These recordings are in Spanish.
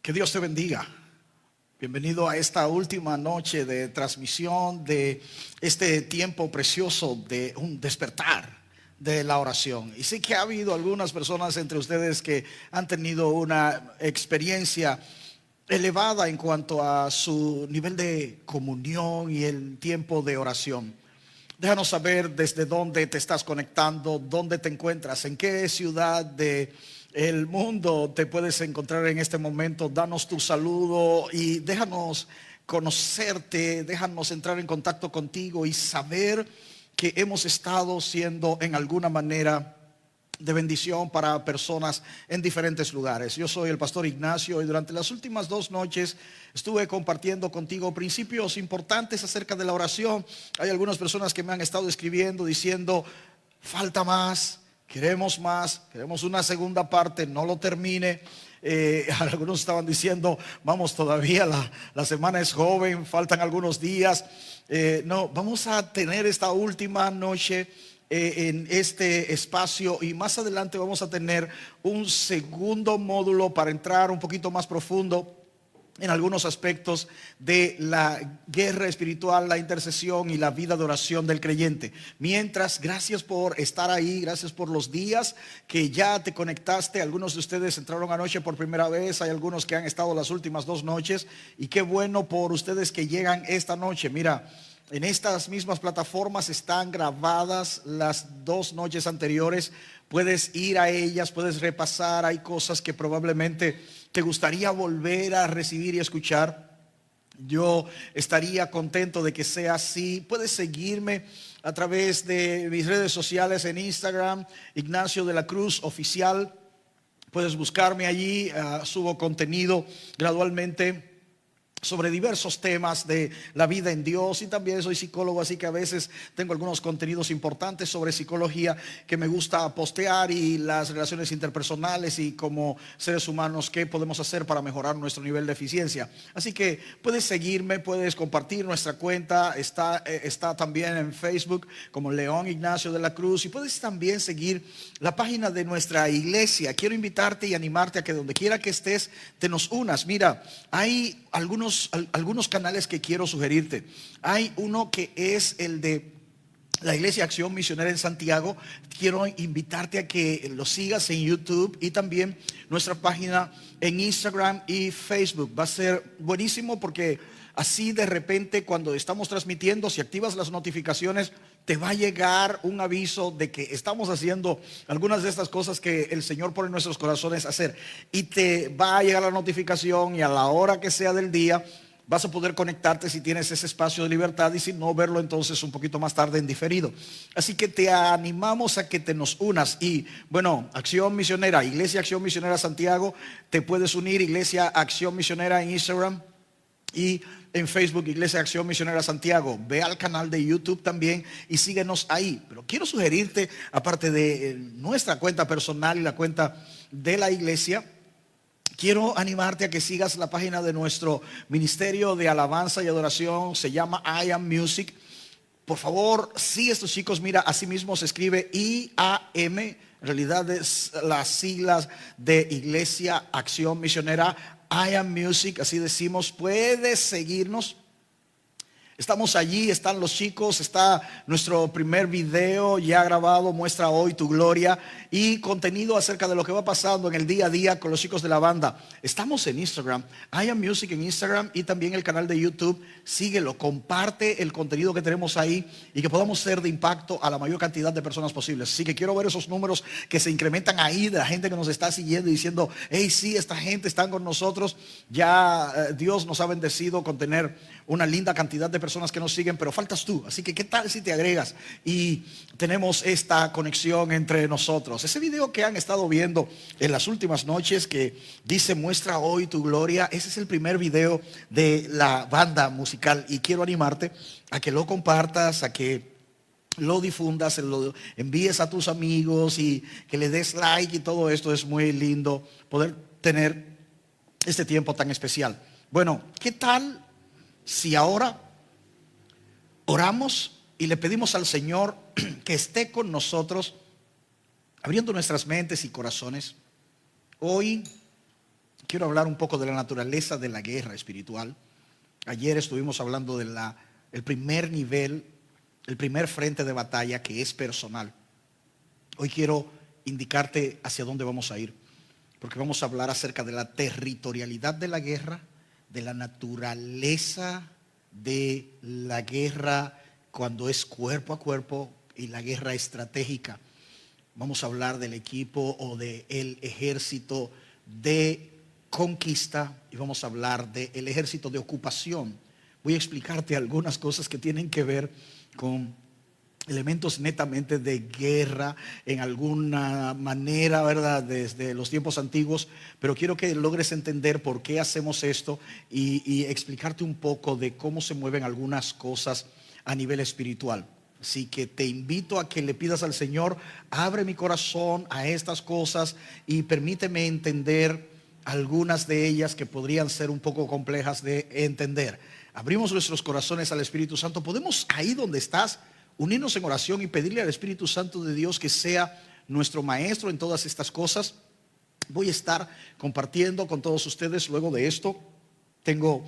Que Dios te bendiga. Bienvenido a esta última noche de transmisión de este tiempo precioso de un despertar de la oración. Y sé que ha habido algunas personas entre ustedes que han tenido una experiencia elevada en cuanto a su nivel de comunión y el tiempo de oración. Déjanos saber desde dónde te estás conectando, dónde te encuentras, en qué ciudad de el mundo te puedes encontrar en este momento. Danos tu saludo y déjanos conocerte, déjanos entrar en contacto contigo y saber que hemos estado siendo en alguna manera de bendición para personas en diferentes lugares. Yo soy el pastor Ignacio y durante las últimas 2 noches estuve compartiendo contigo principios importantes acerca de la oración. Hay algunas personas que me han estado escribiendo diciendo: falta más, queremos una segunda parte, no lo termine. Algunos estaban diciendo: vamos, todavía la semana es joven, faltan algunos días. No, vamos a tener esta última noche en este espacio y más adelante vamos a tener un segundo módulo para entrar un poquito más profundo en algunos aspectos de la guerra espiritual, la intercesión y la vida de oración del creyente. Mientras, gracias por estar ahí, gracias por los días que ya te conectaste. Algunos de ustedes entraron anoche por primera vez, hay algunos que han estado las últimas 2 noches y qué bueno por ustedes que llegan esta noche. Mira, en estas mismas plataformas están grabadas las 2 noches anteriores. Puedes ir a ellas, puedes repasar. Hay cosas que probablemente te gustaría volver a recibir y escuchar. Yo estaría contento de que sea así. Puedes seguirme a través de mis redes sociales en Instagram, Ignacio de la Cruz Oficial. Puedes buscarme allí, subo contenido gradualmente sobre diversos temas de la vida en Dios, y también soy psicólogo, así que a veces tengo algunos contenidos importantes sobre psicología que me gusta postear, y las relaciones interpersonales y como seres humanos qué podemos hacer para mejorar nuestro nivel de eficiencia. Así que puedes seguirme, puedes compartir nuestra cuenta, está también en Facebook como León Ignacio de la Cruz, y puedes también seguir la página de nuestra iglesia. Quiero invitarte y animarte a que donde quiera que estés te nos unas. Mira, hay algunos canales que quiero sugerirte. Hay uno que es el de la Iglesia Acción Misionera en Santiago. Quiero invitarte a que lo sigas en YouTube y también nuestra página en Instagram y Facebook. Va a ser buenísimo porque así de repente cuando estamos transmitiendo, si activas las notificaciones, te va a llegar un aviso de que estamos haciendo algunas de estas cosas que el Señor pone en nuestros corazones hacer, y te va a llegar la notificación, y a la hora que sea del día vas a poder conectarte si tienes ese espacio de libertad, y si no, verlo entonces un poquito más tarde en diferido. Así que te animamos a que te nos unas. Y bueno, Acción Misionera, Iglesia Acción Misionera Santiago, te puedes unir. Iglesia Acción Misionera en Instagram y en Facebook, Iglesia Acción Misionera Santiago. Ve al canal de YouTube también y síguenos ahí. Pero quiero sugerirte, aparte de nuestra cuenta personal y la cuenta de la iglesia, quiero animarte a que sigas la página de nuestro ministerio de alabanza y adoración. Se llama I Am Music. Por favor, sigue estos chicos. Mira, así mismo se escribe IAM. En realidad es las siglas de Iglesia Acción Misionera. I Am Music, así decimos. Puedes seguirnos. Estamos allí, están los chicos, está nuestro primer video ya grabado, Muestra Hoy Tu Gloria, y contenido acerca de lo que va pasando en el día a día con los chicos de la banda. Estamos en Instagram, I Am Music en Instagram, y también el canal de YouTube. Síguelo, comparte el contenido que tenemos ahí y que podamos ser de impacto a la mayor cantidad de personas posibles. Así que quiero ver esos números que se incrementan ahí de la gente que nos está siguiendo y diciendo: hey, sí, esta gente está con nosotros. Ya Dios nos ha bendecido con tener una linda cantidad de personas que nos siguen, pero faltas tú. Así que qué tal si te agregas y tenemos esta conexión entre nosotros. Ese video que han estado viendo en las últimas noches que dice Muestra Hoy Tu Gloria, ese es el primer video de la banda musical, y quiero animarte a que lo compartas, a que lo difundas, lo envíes a tus amigos y que le des like, y todo esto es muy lindo poder tener este tiempo tan especial. Bueno, ¿qué tal si ahora oramos y le pedimos al Señor que esté con nosotros, abriendo nuestras mentes y corazones? Hoy quiero hablar un poco de la naturaleza de la guerra espiritual. Ayer estuvimos hablando de el primer nivel, el primer frente de batalla, que es personal. Hoy quiero indicarte hacia dónde vamos a ir, porque vamos a hablar acerca de la territorialidad de la guerra, de la naturaleza de la guerra cuando es cuerpo a cuerpo y la guerra estratégica. Vamos a hablar del equipo o del ejército de conquista y vamos a hablar del ejército de ocupación. Voy a explicarte algunas cosas que tienen que ver con elementos netamente de guerra en alguna manera, ¿verdad? Desde los tiempos antiguos, pero quiero que logres entender por qué hacemos esto y explicarte un poco de cómo se mueven algunas cosas a nivel espiritual. Así que te invito a que le pidas al Señor, abre mi corazón a estas cosas y permíteme entender algunas de ellas que podrían ser un poco complejas de entender. Abrimos nuestros corazones al Espíritu Santo. Podemos, ahí donde estás, unirnos en oración y pedirle al Espíritu Santo de Dios que sea nuestro maestro en todas estas cosas. Voy a estar compartiendo con todos ustedes luego de esto. Tengo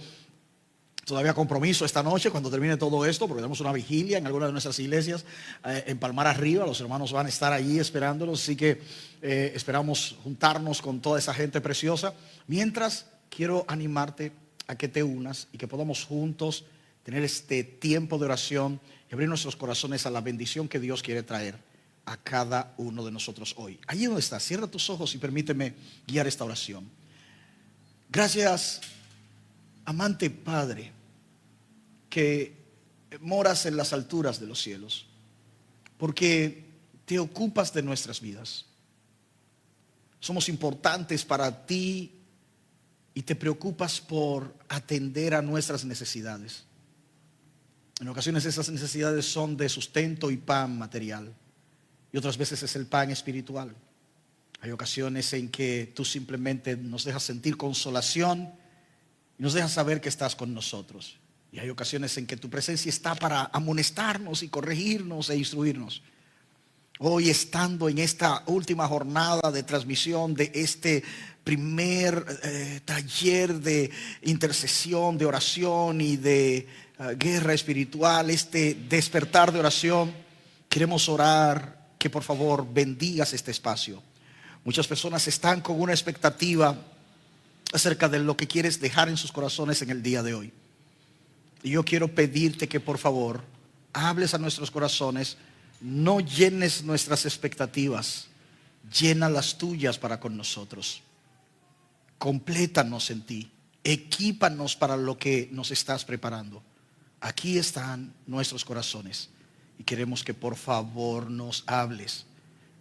todavía compromiso esta noche cuando termine todo esto, porque tenemos una vigilia en alguna de nuestras iglesias en Palmar Arriba. Los hermanos van a estar allí esperándolos, así que esperamos juntarnos con toda esa gente preciosa. Mientras, quiero animarte a que te unas y que podamos juntos tener este tiempo de oración y abrir nuestros corazones a la bendición que Dios quiere traer a cada uno de nosotros hoy. Allí donde estás, cierra tus ojos y permíteme guiar esta oración. Gracias, amante Padre, que moras en las alturas de los cielos, porque te ocupas de nuestras vidas. Somos importantes para ti y te preocupas por atender a nuestras necesidades. En ocasiones esas necesidades son de sustento y pan material, y otras veces es el pan espiritual. Hay ocasiones en que tú simplemente nos dejas sentir consolación y nos dejas saber que estás con nosotros. Y hay ocasiones en que tu presencia está para amonestarnos y corregirnos e instruirnos. Hoy, estando en esta última jornada de transmisión de este primer taller de intercesión, de oración y de guerra espiritual, este despertar de oración, queremos orar que por favor bendigas este espacio. Muchas personas están con una expectativa acerca de lo que quieres dejar en sus corazones en el día de hoy. Y yo quiero pedirte que por favor hables a nuestros corazones. No llenes nuestras expectativas, llena las tuyas para con nosotros. Complétanos en ti, equípanos para lo que nos estás preparando. Aquí están nuestros corazones y queremos que por favor nos hables.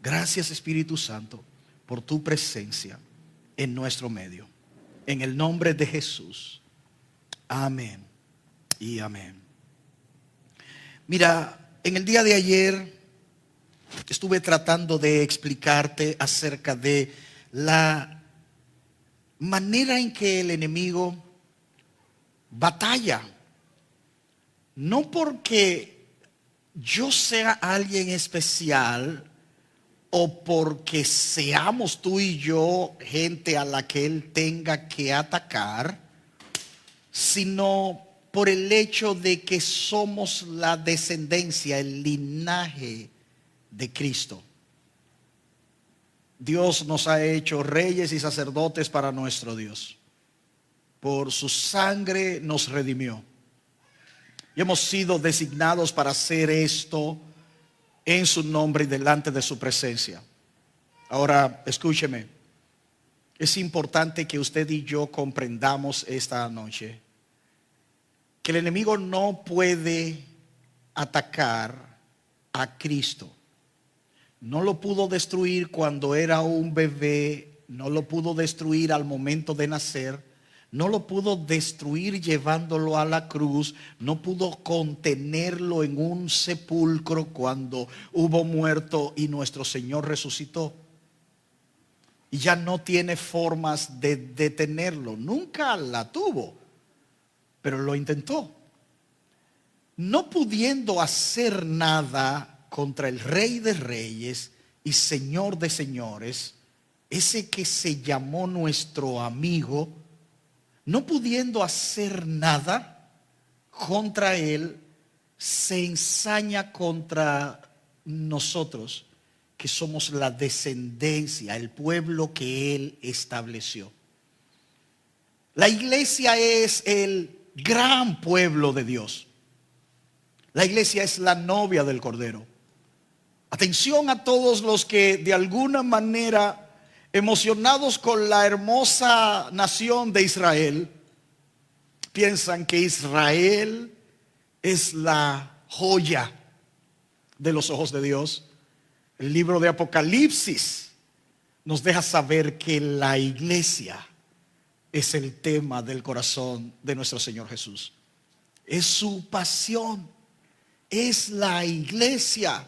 Gracias, Espíritu Santo, por tu presencia en nuestro medio. En el nombre de Jesús. Amén y amén. Mira, en el día de ayer estuve tratando de explicarte acerca de la manera en que el enemigo batalla. No porque yo sea alguien especial o porque seamos tú y yo gente a la que él tenga que atacar, sino por el hecho de que somos la descendencia, el linaje de Cristo. Dios nos ha hecho reyes y sacerdotes para nuestro Dios. Por su sangre nos redimió. Y hemos sido designados para hacer esto en su nombre y delante de su presencia. Ahora, escúcheme. Es importante que usted y yo comprendamos esta noche que el enemigo no puede atacar a Cristo. No lo pudo destruir cuando era un bebé, no lo pudo destruir al momento de nacer, no lo pudo destruir llevándolo a la cruz, no pudo contenerlo en un sepulcro cuando hubo muerto y nuestro Señor resucitó. Y ya no tiene formas de detenerlo, nunca la tuvo, pero lo intentó. No pudiendo hacer nada contra el Rey de Reyes y Señor de Señores, ese que se llamó nuestro amigo, no pudiendo hacer nada contra él, se ensaña contra nosotros, que somos la descendencia, el pueblo que él estableció. La iglesia es el gran pueblo de Dios. La iglesia es la novia del Cordero. Atención a todos los que de alguna manera, emocionados con la hermosa nación de Israel, piensan que Israel es la joya de los ojos de Dios. El libro de Apocalipsis nos deja saber que la iglesia es el tema del corazón de nuestro Señor Jesús. Es su pasión, es la iglesia,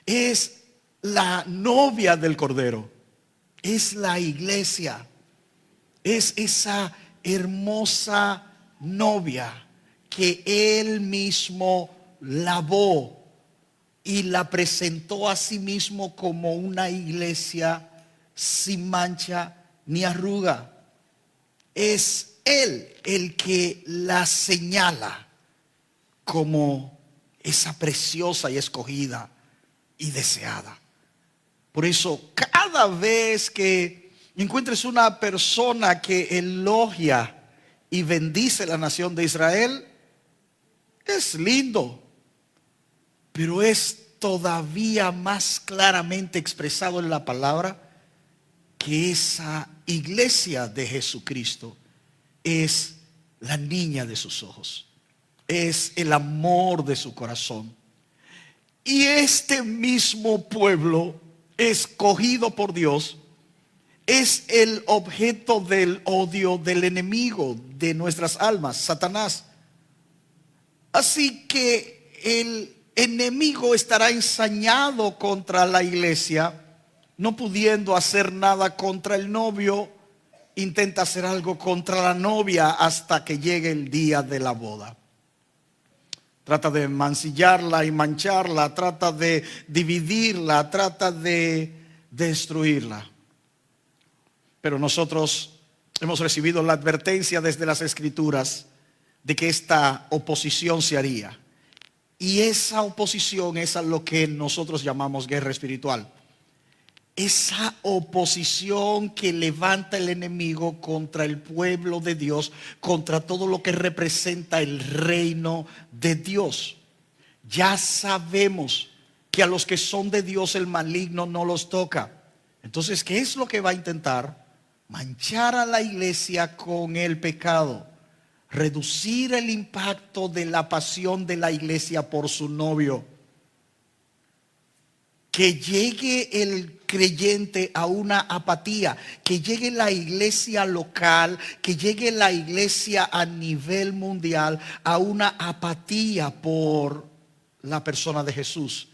es la novia del Cordero, es la iglesia, es esa hermosa novia que Él mismo lavó y la presentó a sí mismo como una iglesia sin mancha ni arruga. Es Él el que la señala como esa preciosa y escogida y deseada. Por eso, cada vez que encuentres una persona que elogia y bendice la nación de Israel, es lindo, pero es todavía más claramente expresado en la palabra que esa iglesia de Jesucristo es la niña de sus ojos, es el amor de su corazón. Y este mismo pueblo escogido por Dios es el objeto del odio del enemigo de nuestras almas, Satanás. Así que el enemigo estará ensañado contra la iglesia, no pudiendo hacer nada contra el novio, intenta hacer algo contra la novia hasta que llegue el día de la boda. Trata de mancillarla y mancharla, trata de dividirla, trata de destruirla. Pero nosotros hemos recibido la advertencia desde las Escrituras de que esta oposición se haría. Y esa oposición es a lo que nosotros llamamos guerra espiritual. Esa oposición que levanta el enemigo contra el pueblo de Dios, contra todo lo que representa el reino de Dios. Ya sabemos que a los que son de Dios el maligno no los toca. Entonces, ¿qué es lo que va a intentar? Manchar a la iglesia con el pecado, reducir el impacto de la pasión de la iglesia por su novio. Que llegue el creyente a una apatía, que llegue la iglesia local, que llegue la iglesia a nivel mundial a una apatía por la persona de Jesús.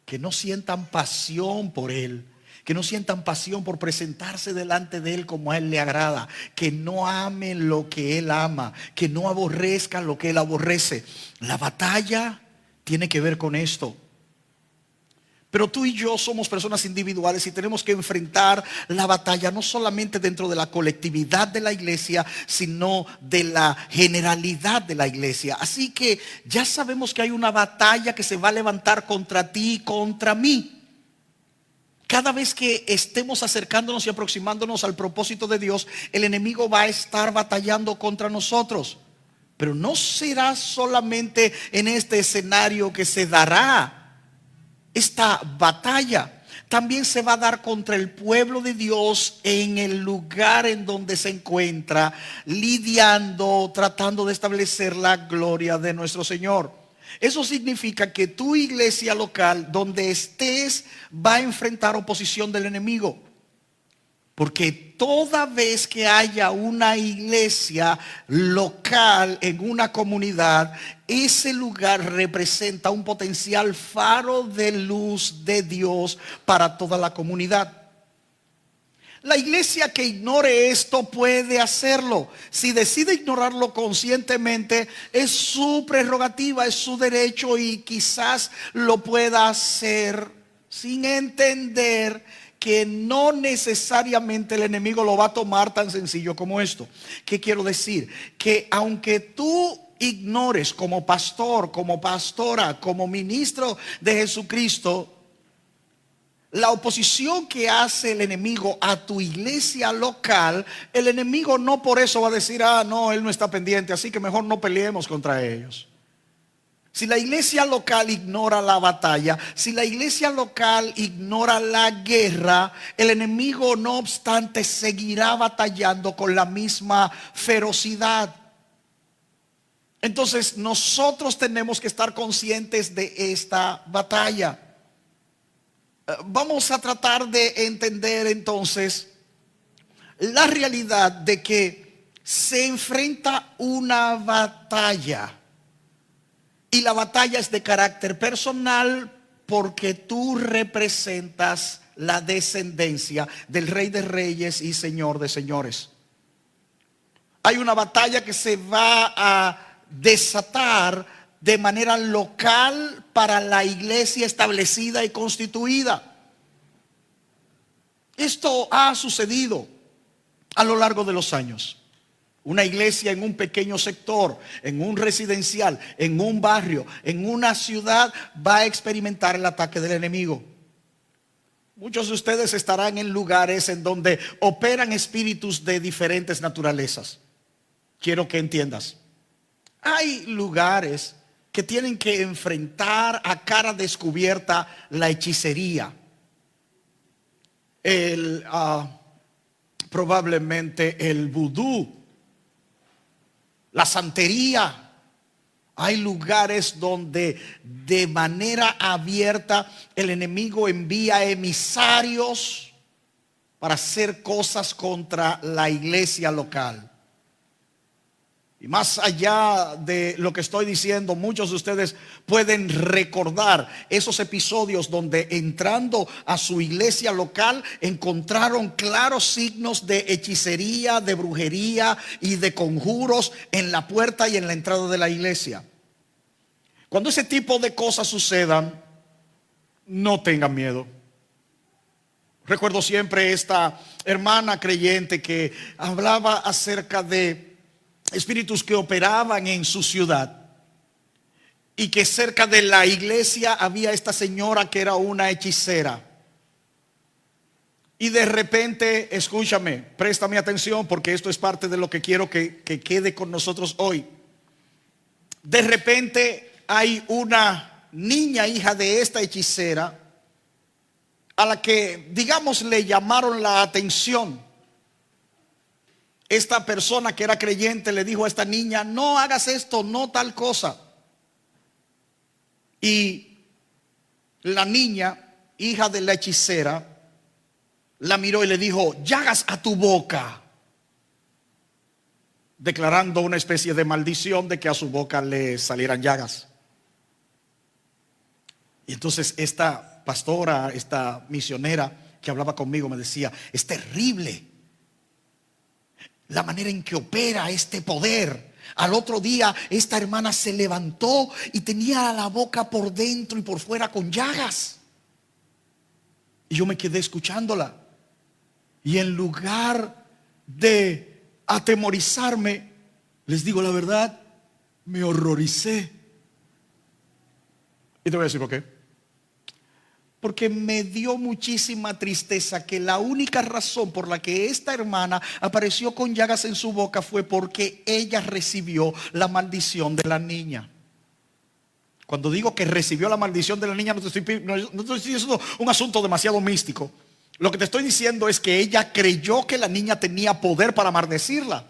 Que no sientan pasión por Él, que no sientan pasión por presentarse delante de Él como a Él le agrada, que no amen lo que Él ama, que no aborrezcan lo que Él aborrece. La batalla tiene que ver con esto. Pero tú y yo somos personas individuales y tenemos que enfrentar la batalla no solamente dentro de la colectividad de la iglesia, sino de la generalidad de la iglesia. Así que ya sabemos que hay una batalla que se va a levantar contra ti y contra mí. Cada vez que estemos acercándonos y aproximándonos al propósito de Dios, el enemigo va a estar batallando contra nosotros. Pero no será solamente en este escenario que se dará esta batalla. También se va a dar contra el pueblo de Dios en el lugar en donde se encuentra, lidiando, tratando de establecer la gloria de nuestro Señor. Eso significa que tu iglesia local, donde estés, va a enfrentar oposición del enemigo. Porque toda vez que haya una iglesia local en una comunidad, ese lugar representa un potencial faro de luz de Dios para toda la comunidad. La iglesia que ignore esto puede hacerlo. Si decide ignorarlo conscientemente, es su prerrogativa, es su derecho y quizás lo pueda hacer sin entender que no necesariamente el enemigo lo va a tomar tan sencillo como esto. ¿Qué quiero decir? Que aunque tú ignores como pastor, como pastora, como ministro de Jesucristo, la oposición que hace el enemigo a tu iglesia local, el enemigo no por eso va a decir, no, él no está pendiente, así que mejor no peleemos contra ellos. Si la iglesia local ignora la batalla, si la iglesia local ignora la guerra, el enemigo no obstante seguirá batallando con la misma ferocidad. Entonces nosotros tenemos que estar conscientes de esta batalla. Vamos a tratar de entender entonces la realidad de que se enfrenta una batalla. Y la batalla es de carácter personal porque tú representas la descendencia del Rey de Reyes y Señor de Señores. Hay una batalla que se va a desatar de manera local para la iglesia establecida y constituida. Esto ha sucedido a lo largo de los años. Una iglesia en un pequeño sector, en un residencial, en un barrio, en una ciudad, va a experimentar el ataque del enemigo. Muchos de ustedes estarán en lugares en donde operan espíritus de diferentes naturalezas. Quiero que entiendas. Hay lugares que tienen que enfrentar a cara descubierta la hechicería, probablemente el vudú, la santería. Hay lugares donde de manera abierta el enemigo envía emisarios para hacer cosas contra la iglesia local. Y más allá de lo que estoy diciendo, muchos de ustedes pueden recordar esos episodios donde entrando a su iglesia local encontraron claros signos de hechicería, de brujería y de conjuros en la puerta y en la entrada de la iglesia. Cuando ese tipo de cosas sucedan, no tengan miedo. Recuerdo siempre esta hermana creyente que hablaba acerca de espíritus que operaban en su ciudad y que cerca de la iglesia había esta señora que era una hechicera. Y de repente, escúchame, préstame atención porque esto es parte de lo que quiero que quede con nosotros hoy. De repente hay una niña hija de esta hechicera a la que, digamos, le llamaron la atención. Esta persona que era creyente le dijo a esta niña, no hagas esto, no tal cosa. Y la niña, hija de la hechicera, la miró y le dijo, llagas a tu boca, declarando una especie de maldición de que a su boca le salieran llagas. Y entonces esta pastora, esta misionera que hablaba conmigo me decía, es terrible la manera en que opera este poder. Al otro día esta hermana se levantó y tenía la boca por dentro y por fuera con llagas. Y yo me quedé escuchándola. Y en lugar de atemorizarme, les digo la verdad, me horroricé. Y te voy a decir por qué. Porque me dio muchísima tristeza que la única razón por la que esta hermana apareció con llagas en su boca fue porque ella recibió la maldición de la niña. Cuando digo que recibió la maldición de la niña, no te estoy diciendo un asunto demasiado místico. Lo que te estoy diciendo es que ella creyó que la niña tenía poder para maldecirla.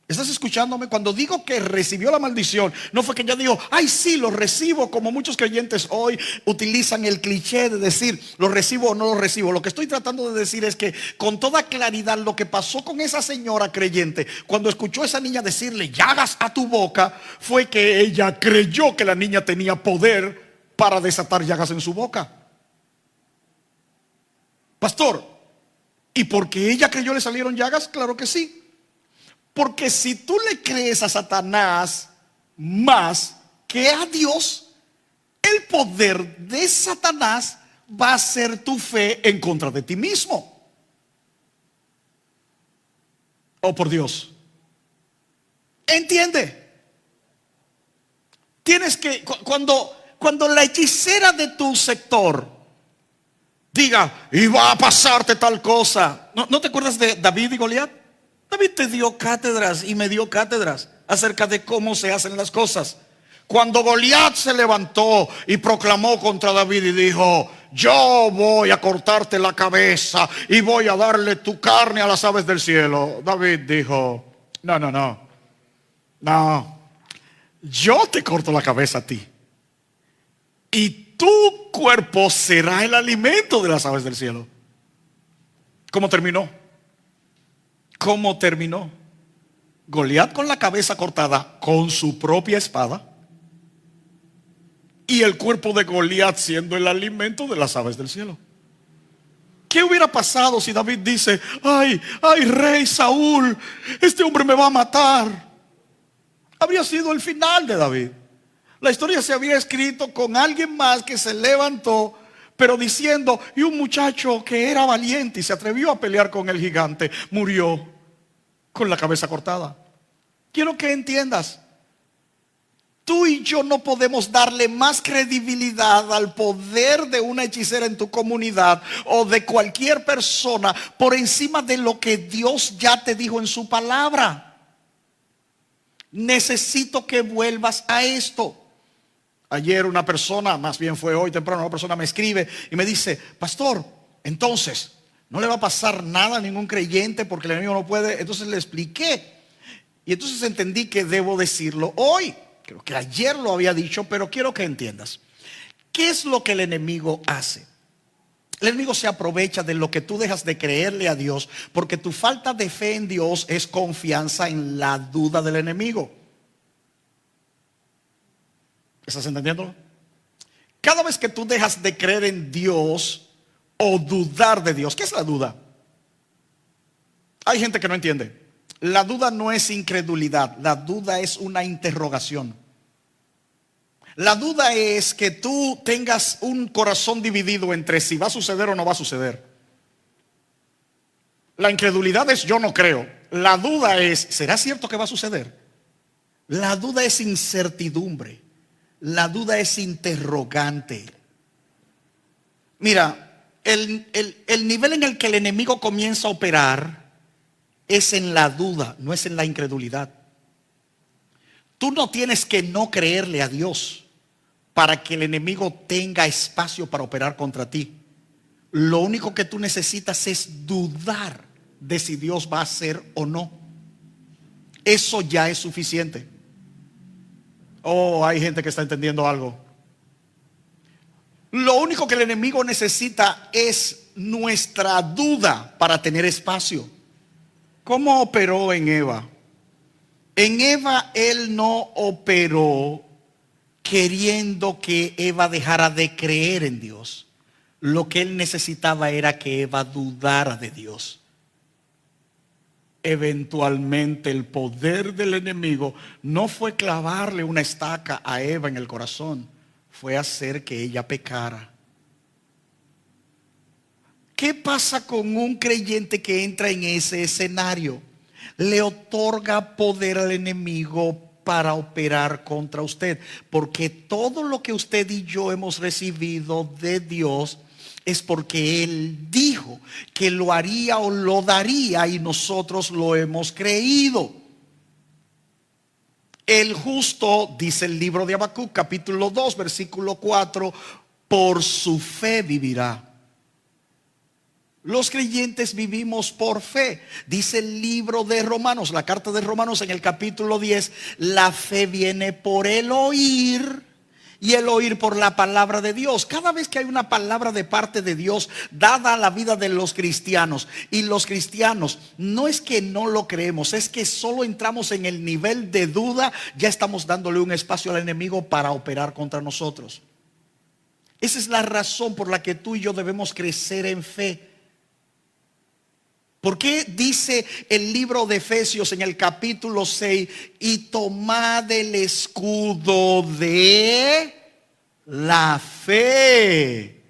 ¿Estás escuchándome? Cuando digo que recibió la maldición, no fue que ella dijo, ay sí, lo recibo, como muchos creyentes hoy utilizan el cliché de decir, lo recibo o no lo recibo. Lo que estoy tratando de decir es que con toda claridad lo que pasó con esa señora creyente, cuando escuchó a esa niña decirle, llagas a tu boca, fue que ella creyó que la niña tenía poder para desatar llagas en su boca. Pastor, ¿y porque ella creyó le salieron llagas? Claro que sí. Porque si tú le crees a Satanás más que a Dios, el poder de Satanás va a ser tu fe en contra de ti mismo. Oh, por Dios. ¿Entiende? Tienes que, cuando la hechicera de tu sector diga, y va a pasarte tal cosa. ¿No te acuerdas de David y Goliat? David te dio cátedras y me dio cátedras acerca de cómo se hacen las cosas. Cuando Goliat se levantó y proclamó contra David y dijo, yo voy a cortarte la cabeza y voy a darle tu carne a las aves del cielo, David dijo, no, yo te corto la cabeza a ti y tu cuerpo será el alimento de las aves del cielo. ¿Cómo terminó? ¿Cómo terminó? Goliat con la cabeza cortada con su propia espada y el cuerpo de Goliat siendo el alimento de las aves del cielo. ¿Qué hubiera pasado si David dice, ay, rey Saúl, este hombre me va a matar? Habría sido el final de David. La historia se había escrito con alguien más que se levantó, pero diciendo, y un muchacho que era valiente y se atrevió a pelear con el gigante, murió con la cabeza cortada. Quiero que entiendas, tú y yo no podemos darle más credibilidad al poder de una hechicera en tu comunidad o de cualquier persona por encima de lo que Dios ya te dijo en su palabra. Necesito que vuelvas a esto. Ayer una persona, más bien fue hoy temprano, una persona me escribe y me dice, pastor, entonces no le va a pasar nada a ningún creyente porque el enemigo no puede. Entonces le expliqué y entonces entendí que debo decirlo hoy. Creo que ayer lo había dicho, pero quiero que entiendas. ¿Qué es lo que el enemigo hace? El enemigo se aprovecha de lo que tú dejas de creerle a Dios, porque tu falta de fe en Dios es confianza en la duda del enemigo. ¿Estás entendiendo? Cada vez que tú dejas de creer en Dios o dudar de Dios, ¿qué es la duda? Hay gente que no entiende. La duda no es incredulidad, la duda es una interrogación. La duda es que tú tengas un corazón dividido entre si va a suceder o no va a suceder. La incredulidad es yo no creo. La duda es, ¿será cierto que va a suceder? La duda es incertidumbre. La duda es interrogante. Mira, el nivel en el que el enemigo comienza a operar es en la duda, no es en la incredulidad. Tú no tienes que no creerle a Dios para que el enemigo tenga espacio para operar contra ti. Lo único que tú necesitas es dudar de si Dios va a hacer o no. Eso ya es suficiente. Oh, hay gente que está entendiendo algo. Lo único que el enemigo necesita es nuestra duda para tener espacio. ¿Cómo operó en Eva? En Eva él no operó queriendo que Eva dejara de creer en Dios. Lo que él necesitaba era que Eva dudara de Dios. Eventualmente el poder del enemigo no fue clavarle una estaca a Eva en el corazón, fue hacer que ella pecara. ¿Qué pasa con un creyente que entra en ese escenario? Le otorga poder al enemigo para operar contra usted, porque todo lo que usted y yo hemos recibido de Dios es porque Él dijo que lo haría o lo daría y nosotros lo hemos creído. El justo, dice el libro de Habacuc, capítulo 2, versículo 4, por su fe vivirá. Los creyentes vivimos por fe. Dice el libro de Romanos, la carta de Romanos en el capítulo 10, la fe viene por el oír y el oír por la palabra de Dios. Cada vez que hay una palabra de parte de Dios dada a la vida de los cristianos, y los cristianos no es que no lo creemos, es que solo entramos en el nivel de duda, ya estamos dándole un espacio al enemigo para operar contra nosotros. Esa es la razón por la que tú y yo debemos crecer en fe. ¿Por qué dice el libro de Efesios en el capítulo 6, y tomad el escudo de la fe?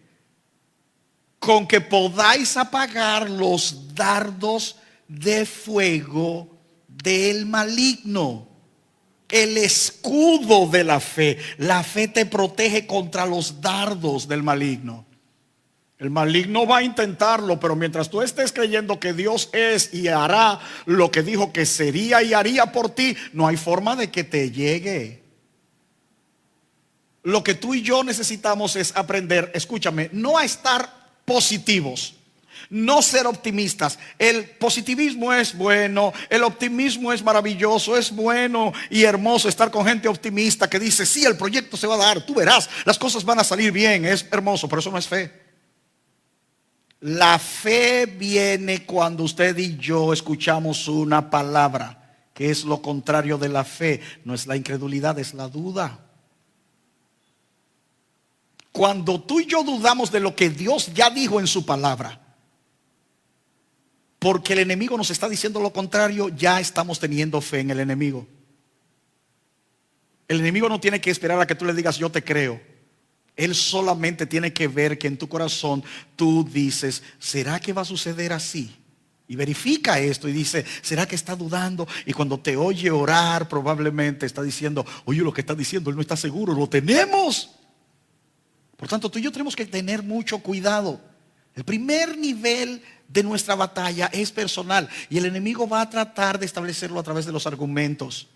con que podáis apagar los dardos de fuego del maligno. El escudo de la fe. La fe te protege contra los dardos del maligno. El maligno va a intentarlo, pero mientras tú estés creyendo que Dios es y hará lo que dijo que sería y haría por ti, no hay forma de que te llegue. Lo que tú y yo necesitamos es aprender, escúchame, no a estar positivos, no ser optimistas. El positivismo es bueno, el optimismo es maravilloso, es bueno y hermoso estar con gente optimista que dice, sí, el proyecto se va a dar, tú verás, las cosas van a salir bien, es hermoso, pero eso no es fe. La fe viene cuando usted y yo escuchamos una palabra, que es lo contrario de la fe. No es la incredulidad, es la duda. Cuando tú y yo dudamos de lo que Dios ya dijo en su palabra, porque el enemigo nos está diciendo lo contrario, ya estamos teniendo fe en el enemigo. El enemigo no tiene que esperar a que tú le digas yo te creo. Él solamente tiene que ver que en tu corazón tú dices, ¿será que va a suceder así? Y verifica esto y dice, ¿será que está dudando? Y cuando te oye orar, probablemente está diciendo, oye, lo que está diciendo, él no está seguro, lo tenemos. Por tanto, tú y yo tenemos que tener mucho cuidado. El primer nivel de nuestra batalla es personal y el enemigo va a tratar de establecerlo a través de los argumentos.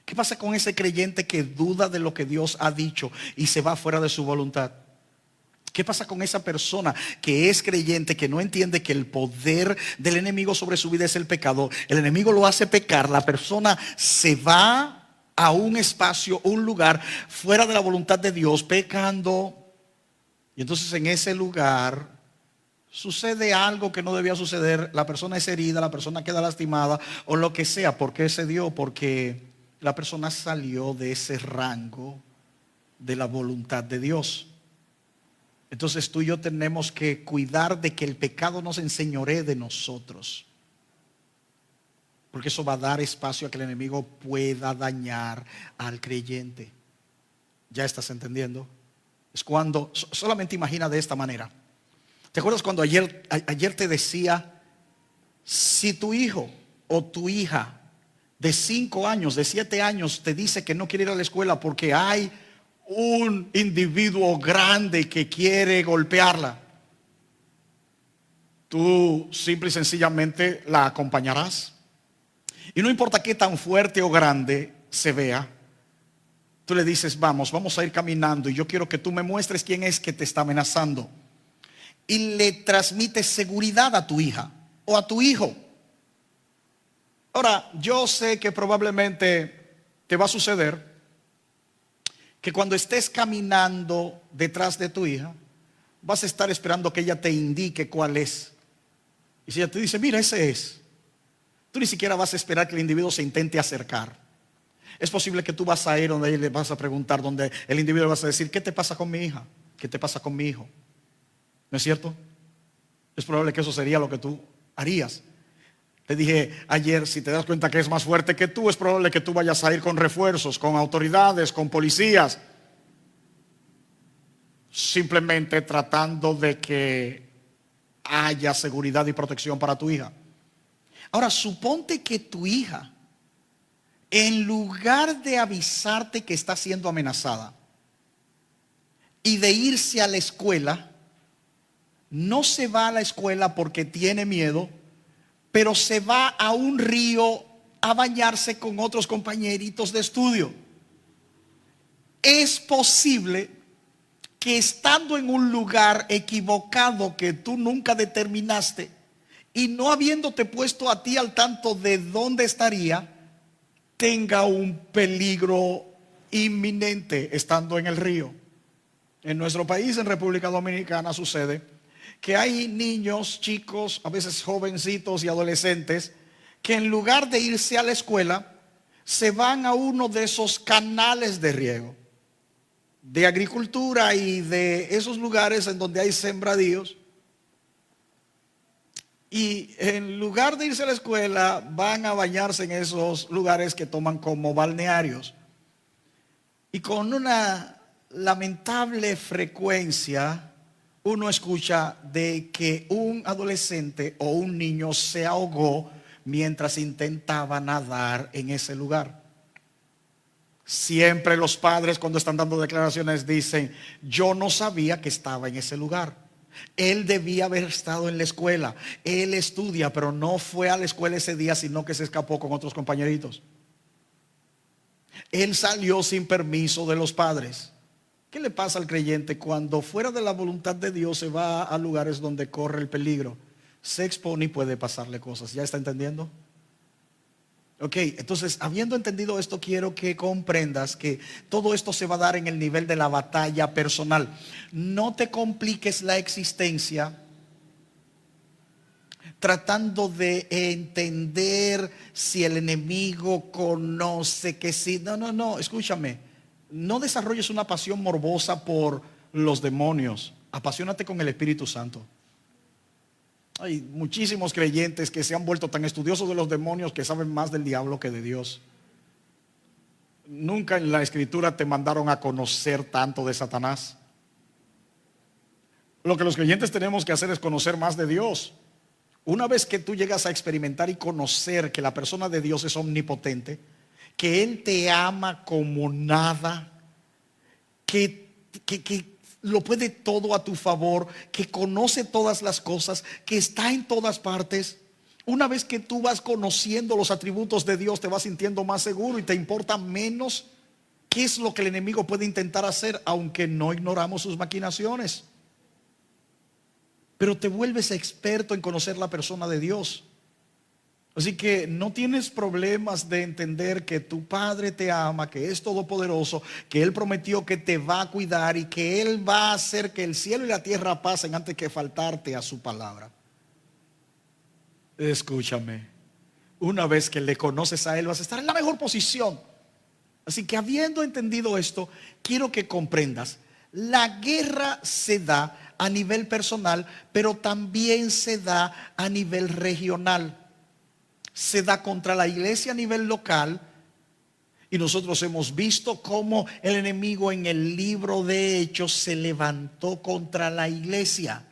¿Qué pasa con ese creyente que duda de lo que Dios ha dicho y se va fuera de su voluntad? ¿Qué pasa con esa persona que es creyente, que no entiende que el poder del enemigo sobre su vida es el pecado? El enemigo lo hace pecar, la persona se va a un espacio, un lugar fuera de la voluntad de Dios, pecando. Y entonces en ese lugar sucede algo que no debía suceder. La persona es herida, la persona queda lastimada o lo que sea. ¿Por qué se dio? Porque la persona salió de ese rango de la voluntad de Dios. Entonces tú y yo tenemos que cuidar de que el pecado no se enseñoree de nosotros, porque eso va a dar espacio a que el enemigo pueda dañar al creyente. ¿Ya estás entendiendo? Es cuando, solamente imagina de esta manera. ¿Te acuerdas cuando ayer te decía, si tu hijo o tu hija de 5 años, de 7 años te dice que no quiere ir a la escuela porque hay un individuo grande que quiere golpearla, tú simple y sencillamente la acompañarás? Y no importa qué tan fuerte o grande se vea, tú le dices, vamos a ir caminando y yo quiero que tú me muestres quién es que te está amenazando. Y le transmites seguridad a tu hija o a tu hijo. Ahora, yo sé que probablemente te va a suceder que cuando estés caminando detrás de tu hija, vas a estar esperando que ella te indique cuál es. Y si ella te dice, mira, ese es, tú ni siquiera vas a esperar que el individuo se intente acercar. Es posible que tú vas a ir donde ella le vas a preguntar, donde el individuo le vas a decir, ¿qué te pasa con mi hija? ¿Qué te pasa con mi hijo? ¿No es cierto? Es probable que eso sería lo que tú harías. Te dije ayer, si te das cuenta que es más fuerte que tú, es probable que tú vayas a ir con refuerzos, con autoridades, con policías, simplemente tratando de que haya seguridad y protección para tu hija. Ahora, suponte que tu hija, en lugar de avisarte que está siendo amenazada y de irse a la escuela, no se va a la escuela porque tiene miedo, pero se va a un río a bañarse con otros compañeritos de estudio. Es posible que estando en un lugar equivocado que tú nunca determinaste y no habiéndote puesto a ti al tanto de dónde estaría, tenga un peligro inminente estando en el río. En nuestro país, en República Dominicana, sucede que hay niños, chicos, a veces jovencitos y adolescentes, que en lugar de irse a la escuela, se van a uno de esos canales de riego, de agricultura y de esos lugares en donde hay sembradíos. Y en lugar de irse a la escuela, van a bañarse en esos lugares que toman como balnearios. Y con una lamentable frecuencia, uno escucha de que un adolescente o un niño se ahogó mientras intentaba nadar en ese lugar. Siempre los padres, cuando están dando declaraciones, dicen: yo no sabía que estaba en ese lugar. Él debía haber estado en la escuela. Él estudia, pero no fue a la escuela ese día, sino que se escapó con otros compañeritos. Él salió sin permiso de los padres. ¿Qué le pasa al creyente cuando fuera de la voluntad de Dios se va a lugares donde corre el peligro? Se expone y puede pasarle cosas. ¿Ya está entendiendo? Ok, entonces, habiendo entendido esto, quiero que comprendas que todo esto se va a dar en el nivel de la batalla personal. No te compliques la existencia tratando de entender si el enemigo conoce que sí. No, escúchame. No desarrolles una pasión morbosa por los demonios. Apasionate con el Espíritu Santo. Hay muchísimos creyentes que se han vuelto tan estudiosos de los demonios que saben más del diablo que de Dios. Nunca en la escritura te mandaron a conocer tanto de Satanás. Lo que los creyentes tenemos que hacer es conocer más de Dios. Una vez que tú llegas a experimentar y conocer que la persona de Dios es omnipotente, que Él te ama como nada, que lo puede todo a tu favor, que conoce todas las cosas, que está en todas partes. Una vez que tú vas conociendo los atributos de Dios, te vas sintiendo más seguro y te importa menos qué es lo que el enemigo puede intentar hacer, aunque no ignoramos sus maquinaciones. Pero te vuelves experto en conocer la persona de Dios. Así que no tienes problemas de entender que tu Padre te ama, que es todopoderoso, que Él prometió que te va a cuidar y que Él va a hacer que el cielo y la tierra pasen antes que faltarte a su palabra. Escúchame, una vez que le conoces a Él vas a estar en la mejor posición. Así que habiendo entendido esto, quiero que comprendas, la guerra se da a nivel personal, pero también se da a nivel regional. Se da contra la iglesia a nivel local. Y nosotros hemos visto cómo el enemigo en el libro de Hechos se levantó contra la iglesia.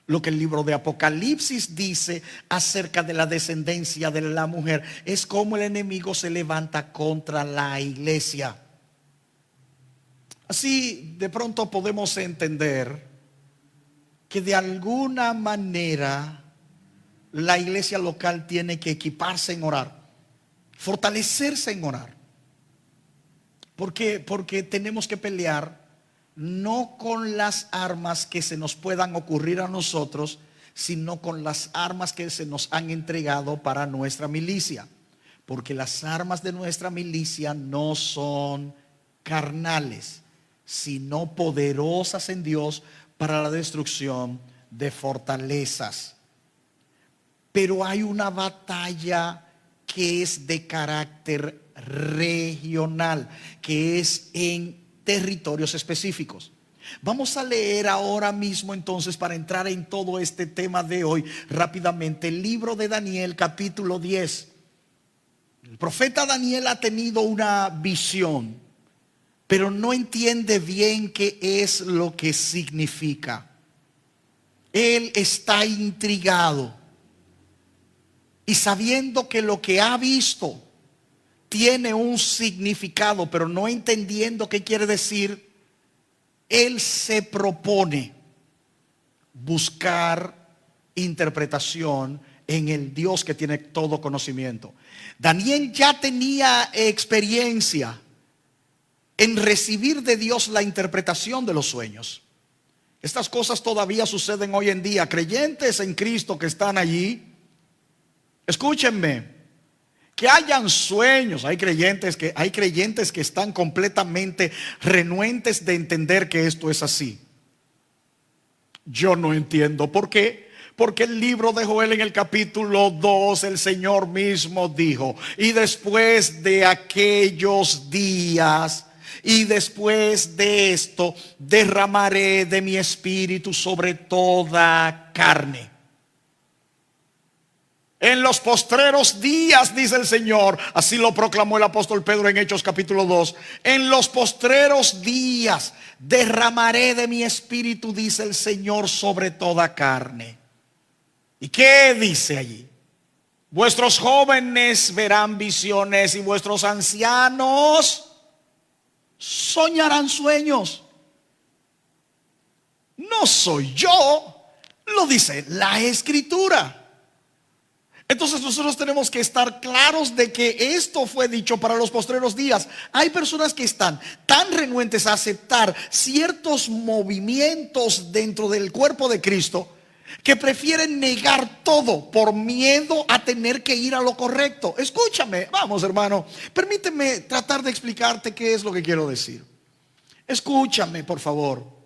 Lo que el libro de Apocalipsis dice acerca de la descendencia de la mujer es cómo el enemigo se levanta contra la iglesia. Así de pronto podemos entender que de alguna manera la iglesia local tiene que equiparse en orar, fortalecerse en orar. ¿Por qué? Porque tenemos que pelear no con las armas que se nos puedan ocurrir a nosotros, sino con las armas que se nos han entregado para nuestra milicia. Porque las armas de nuestra milicia no son carnales, sino poderosas en Dios para la destrucción de fortalezas. Pero hay una batalla que es de carácter regional, que es en territorios específicos. Vamos a leer ahora mismo entonces, para entrar en todo este tema de hoy rápidamente, el libro de Daniel capítulo 10. El profeta Daniel ha tenido una visión, pero no entiende bien qué es lo que significa. Él está intrigado. Y sabiendo que lo que ha visto tiene un significado, pero no entendiendo qué quiere decir, él se propone buscar interpretación en el Dios que tiene todo conocimiento. Daniel ya tenía experiencia en recibir de Dios la interpretación de los sueños. Estas cosas todavía suceden hoy en día. Creyentes en Cristo que están allí, escúchenme, que hayan sueños. Hay creyentes que están completamente renuentes de entender que esto es así. Yo no entiendo por qué. Porque el libro de Joel en el capítulo 2, el Señor mismo dijo: y después de aquellos días, y después de esto, derramaré de mi espíritu sobre toda carne. En los postreros días, dice el Señor, así lo proclamó el apóstol Pedro en Hechos capítulo 2. En los postreros días derramaré de mi espíritu, dice el Señor, sobre toda carne. ¿Y qué dice allí? Vuestros jóvenes verán visiones y vuestros ancianos soñarán sueños. No soy yo, lo dice la Escritura. Entonces nosotros tenemos que estar claros de que esto fue dicho para los postreros días. Hay personas que están tan renuentes a aceptar ciertos movimientos dentro del cuerpo de Cristo que prefieren negar todo por miedo a tener que ir a lo correcto. Escúchame, vamos hermano, permíteme tratar de explicarte qué es lo que quiero decir. Escúchame, por favor.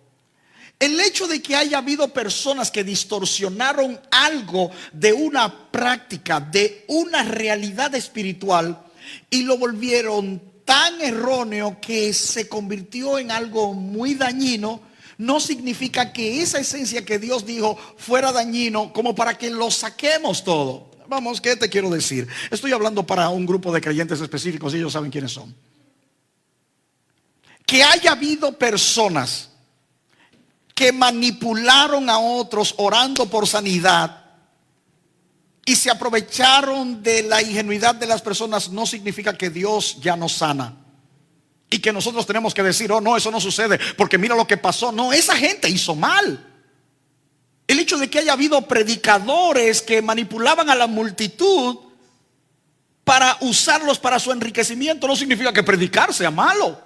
El hecho de que haya habido personas que distorsionaron algo de una práctica, de una realidad espiritual, y lo volvieron tan erróneo que se convirtió en algo muy dañino, no significa que esa esencia que Dios dijo fuera dañino como para que lo saquemos todo. Vamos, ¿qué te quiero decir? Estoy hablando para un grupo de creyentes específicos y ellos saben quiénes son. Que haya habido personas que manipularon a otros orando por sanidad y se aprovecharon de la ingenuidad de las personas, no significa que Dios ya no sana y que nosotros tenemos que decir, oh no, eso no sucede porque mira lo que pasó. No, esa gente hizo mal. El hecho de que haya habido predicadores que manipulaban a la multitud para usarlos para su enriquecimiento no significa que predicar sea malo.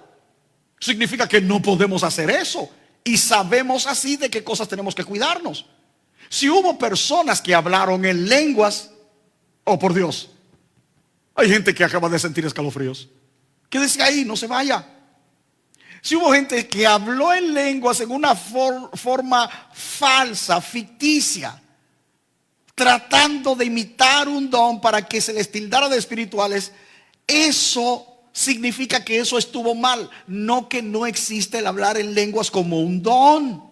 Significa que no podemos hacer eso. Y sabemos así de qué cosas tenemos que cuidarnos. Si hubo personas que hablaron en lenguas, oh por Dios, hay gente que acaba de sentir escalofríos. Quédese ahí, no se vaya. Si hubo gente que habló en lenguas en una forma falsa, ficticia, tratando de imitar un don para que se les tildara de espirituales, eso significa que eso estuvo mal, no que no existe el hablar en lenguas como un don.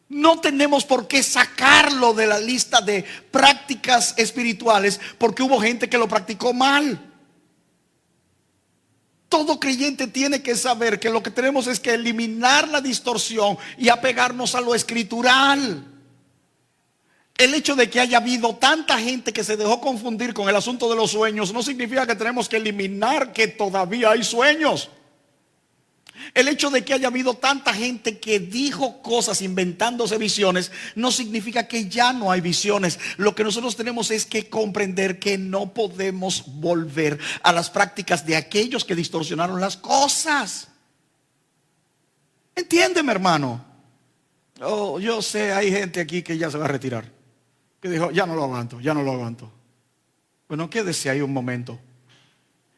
No tenemos por qué sacarlo de la lista de prácticas espirituales porque hubo gente que lo practicó mal. Todo creyente tiene que saber que lo que tenemos es que eliminar la distorsión y apegarnos a lo escritural. El hecho de que haya habido tanta gente que se dejó confundir con el asunto de los sueños no significa que tenemos que eliminar que todavía hay sueños. El hecho de que haya habido tanta gente que dijo cosas inventándose visiones no significa que ya no hay visiones. Lo que nosotros tenemos es que comprender que no podemos volver a las prácticas de aquellos que distorsionaron las cosas. Entiéndeme, hermano. Oh, yo sé, hay gente aquí que ya se va a retirar, que dijo, ya no lo aguanto, ya no lo aguanto. Bueno, quédese ahí un momento.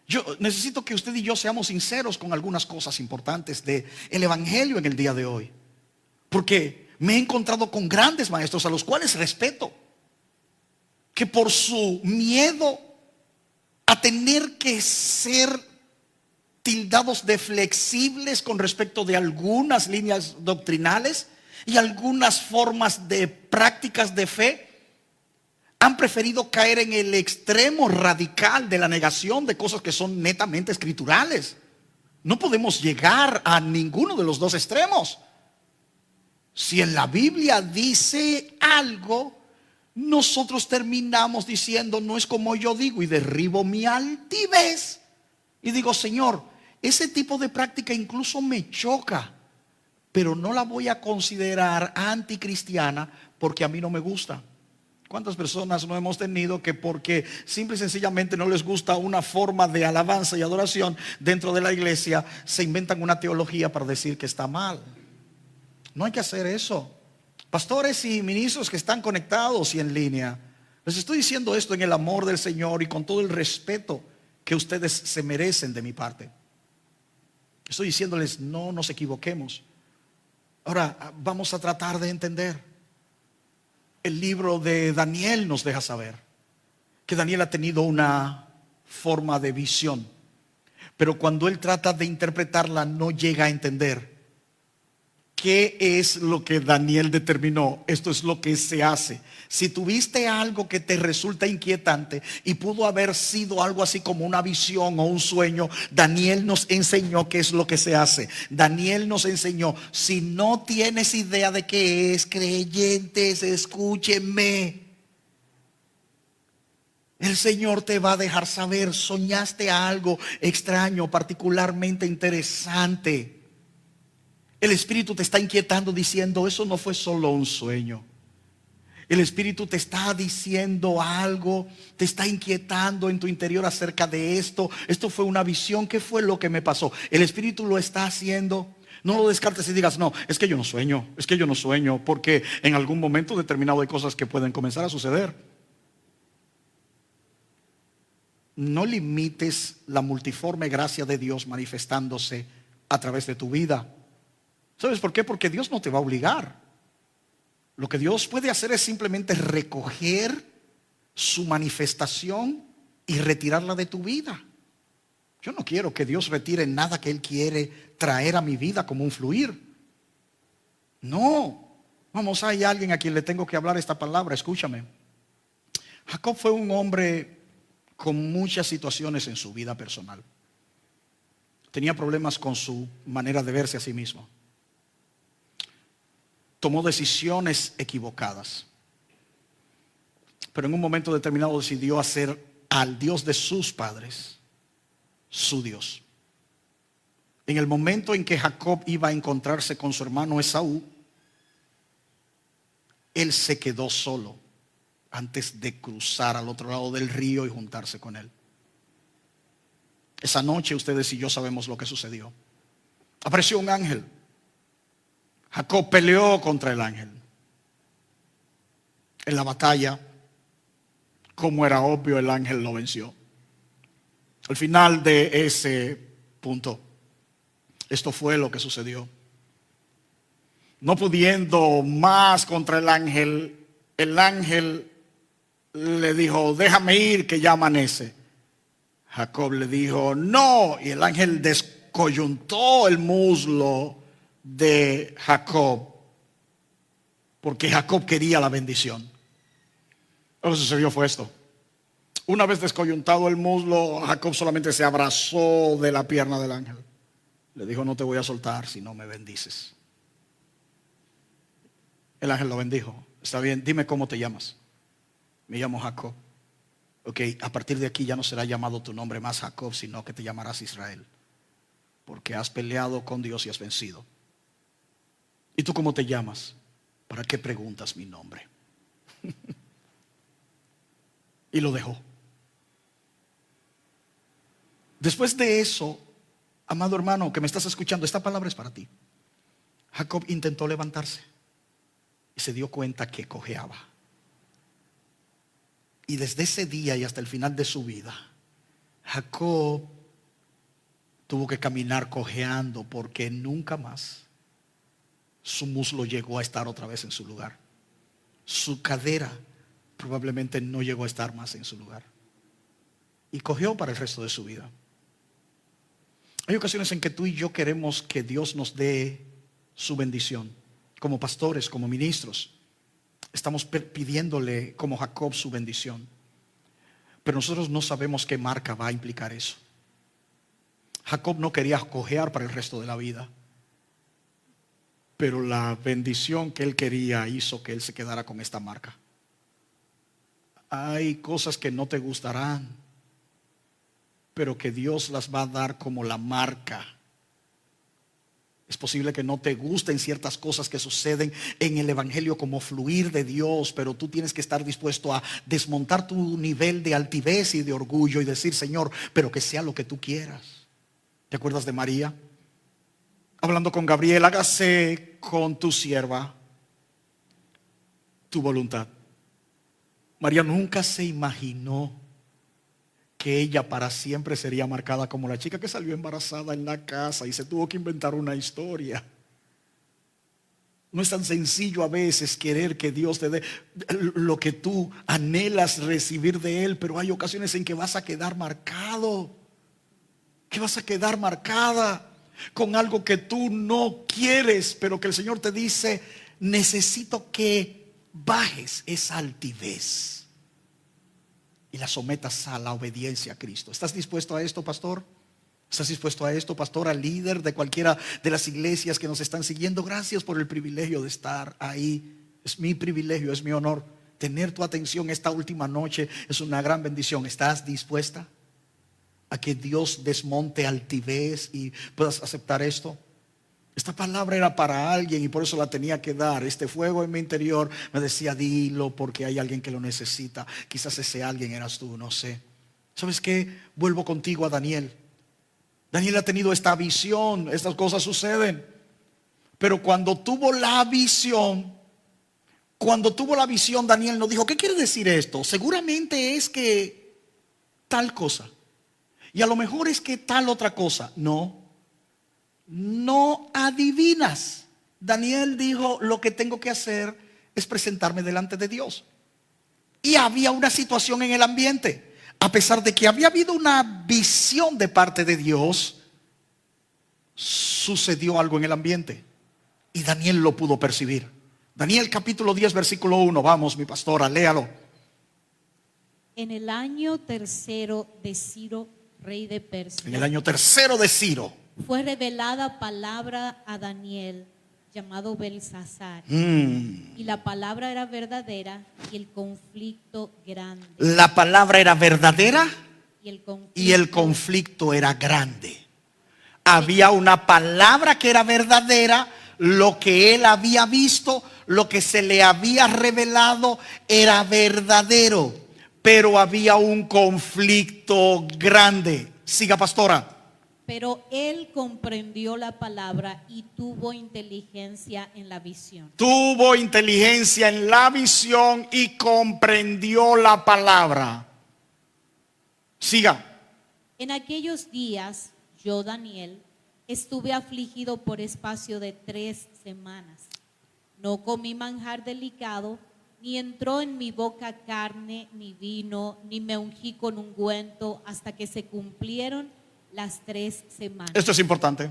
Yo necesito que usted y yo seamos sinceros con algunas cosas importantes del evangelio en el día de hoy. Porque me he encontrado con grandes maestros a los cuales respeto, que por su miedo a tener que ser tildados de flexibles con respecto de algunas líneas doctrinales y algunas formas de prácticas de fe, han preferido caer en el extremo radical de la negación de cosas que son netamente escriturales. No podemos llegar a ninguno de los dos extremos. Si en la Biblia dice algo, nosotros terminamos diciendo, no es como yo digo, y derribo mi altivez y digo, Señor, ese tipo de práctica incluso me choca, pero no la voy a considerar anticristiana porque a mí no me gusta. ¿Cuántas personas no hemos tenido que porque simple y sencillamente no les gusta una forma de alabanza y adoración dentro de la iglesia, se inventan una teología para decir que está mal? No hay que hacer eso. Pastores y ministros que están conectados y en línea, les estoy diciendo esto en el amor del Señor y con todo el respeto que ustedes se merecen de mi parte. Estoy diciéndoles, no nos equivoquemos. Ahora vamos a tratar de entender. El libro de Daniel nos deja saber que Daniel ha tenido una forma de visión, pero cuando él trata de interpretarla no llega a entender ¿Qué es lo que Daniel determinó? Esto es lo que se hace. Si tuviste algo que te resulta inquietante y pudo haber sido algo así como una visión o un sueño, Daniel nos enseñó qué es lo que se hace. Daniel nos enseñó, si no tienes idea de qué es, creyentes, escúchenme. El Señor te va a dejar saber, soñaste algo extraño, particularmente interesante. El Espíritu te está inquietando diciendo, eso no fue solo un sueño. El Espíritu te está diciendo algo, te está inquietando en tu interior acerca de esto. Esto fue una visión, ¿qué fue lo que me pasó? El Espíritu lo está haciendo. No lo descartes y digas, no, es que yo no sueño, es que yo no sueño, porque en algún momento determinado hay cosas que pueden comenzar a suceder. No limites la multiforme gracia de Dios manifestándose a través de tu vida. ¿Sabes por qué? Porque Dios no te va a obligar. Lo que Dios puede hacer es simplemente recoger su manifestación y retirarla de tu vida. Yo no quiero que Dios retire nada que Él quiere traer a mi vida como un fluir. No. Vamos, hay alguien a quien le tengo que hablar esta palabra. Escúchame. Jacob fue un hombre con muchas situaciones en su vida personal. Tenía problemas con su manera de verse a sí mismo. Tomó decisiones equivocadas. Pero en un momento determinado decidió hacer al Dios de sus padres su Dios. En el momento en que Jacob iba a encontrarse con su hermano Esaú, él se quedó solo antes de cruzar al otro lado del río y juntarse con él. Esa noche ustedes y yo sabemos lo que sucedió. Apareció un ángel. Jacob peleó contra el ángel. En la batalla, como era obvio, el ángel lo venció. Al final de ese punto, esto fue lo que sucedió. No pudiendo más contra el ángel le dijo, déjame ir que ya amanece. Jacob le dijo, no, y el ángel descoyuntó el muslo de Jacob, porque Jacob quería la bendición. Lo que sucedió fue esto. Una vez descoyuntado el muslo, Jacob solamente se abrazó de la pierna del ángel. Le dijo, no te voy a soltar si no me bendices. El ángel lo bendijo. Está bien, dime cómo te llamas. Me llamo Jacob. Ok, a partir de aquí ya no será llamado tu nombre más Jacob, sino que te llamarás Israel, porque has peleado con Dios y has vencido. ¿Y tú cómo te llamas? ¿Para qué preguntas mi nombre? Y lo dejó. Después de eso, amado hermano que me estás escuchando, esta palabra es para ti. Jacob intentó levantarse y se dio cuenta que cojeaba. Y desde ese día y hasta el final de su vida, Jacob tuvo que caminar cojeando, porque nunca más su muslo llegó a estar otra vez en su lugar. Su cadera probablemente no llegó a estar más en su lugar. Y cojeó para el resto de su vida. Hay ocasiones en que tú y yo queremos que Dios nos dé su bendición. Como pastores, como ministros, estamos pidiéndole como Jacob su bendición. Pero nosotros no sabemos qué marca va a implicar eso. Jacob no quería cojear para el resto de la vida, pero la bendición que él quería hizo que él se quedara con esta marca. Hay cosas que no te gustarán, pero que Dios las va a dar como la marca. Es posible que no te gusten ciertas cosas que suceden en el evangelio como fluir de Dios, pero tú tienes que estar dispuesto a desmontar tu nivel de altivez y de orgullo y decir, Señor, pero que sea lo que tú quieras. ¿Te acuerdas de María? Hablando con Gabriel, hágase con tu sierva tu voluntad. María nunca se imaginó que ella para siempre sería marcada como la chica que salió embarazada en la casa y se tuvo que inventar una historia. No es tan sencillo a veces querer que Dios te dé lo que tú anhelas recibir de Él, pero hay ocasiones en que vas a quedar marcado, que vas a quedar marcada. con algo que tú no quieres, pero que el Señor te dice, necesito que bajes esa altivez y la sometas a la obediencia a Cristo. ¿Estás dispuesto a esto, pastor? ¿Estás dispuesto a esto, pastora, líder de cualquiera de las iglesias que nos están siguiendo? Gracias por el privilegio de estar ahí. Es mi privilegio, es mi honor. Tener tu atención esta última noche es una gran bendición. ¿Estás dispuesta a que Dios desmonte altivez y puedas aceptar esto? Esta palabra era para alguien y por eso la tenía que dar. Este fuego en mi interior me decía, dilo porque hay alguien que lo necesita. Quizás ese alguien eras tú, no sé. ¿Sabes qué? Vuelvo contigo a Daniel. Daniel ha tenido esta visión, estas cosas suceden. Pero cuando tuvo la visión, Daniel no dijo, ¿qué quiere decir esto? Seguramente es que tal cosa. Y a lo mejor es que tal otra cosa. No adivinas. Daniel dijo, lo que tengo que hacer es presentarme delante de Dios. Y había una situación en el ambiente. A pesar de que había habido una visión de parte de Dios, sucedió algo en el ambiente. Y Daniel lo pudo percibir. Daniel capítulo 10 versículo 1. Vamos, mi pastora, léalo. En el año tercero de Ciro, rey de Persia. En el año tercero de Ciro. Fue revelada palabra a Daniel, llamado Belsasar. Y la palabra era verdadera y el conflicto grande. La palabra era verdadera y el conflicto era grande. Había una palabra que era verdadera, lo que él había visto, lo que se le había revelado era verdadero, pero había un conflicto grande. Siga, pastora. Pero él comprendió la palabra y tuvo inteligencia en la visión. Tuvo inteligencia en la visión y comprendió la palabra. Siga. En aquellos días, yo, Daniel, estuve afligido por espacio de 3 semanas. No comí manjar delicado, ni entró en mi boca carne, ni vino, ni me ungí con ungüento, hasta que se cumplieron las 3 semanas. Esto es importante.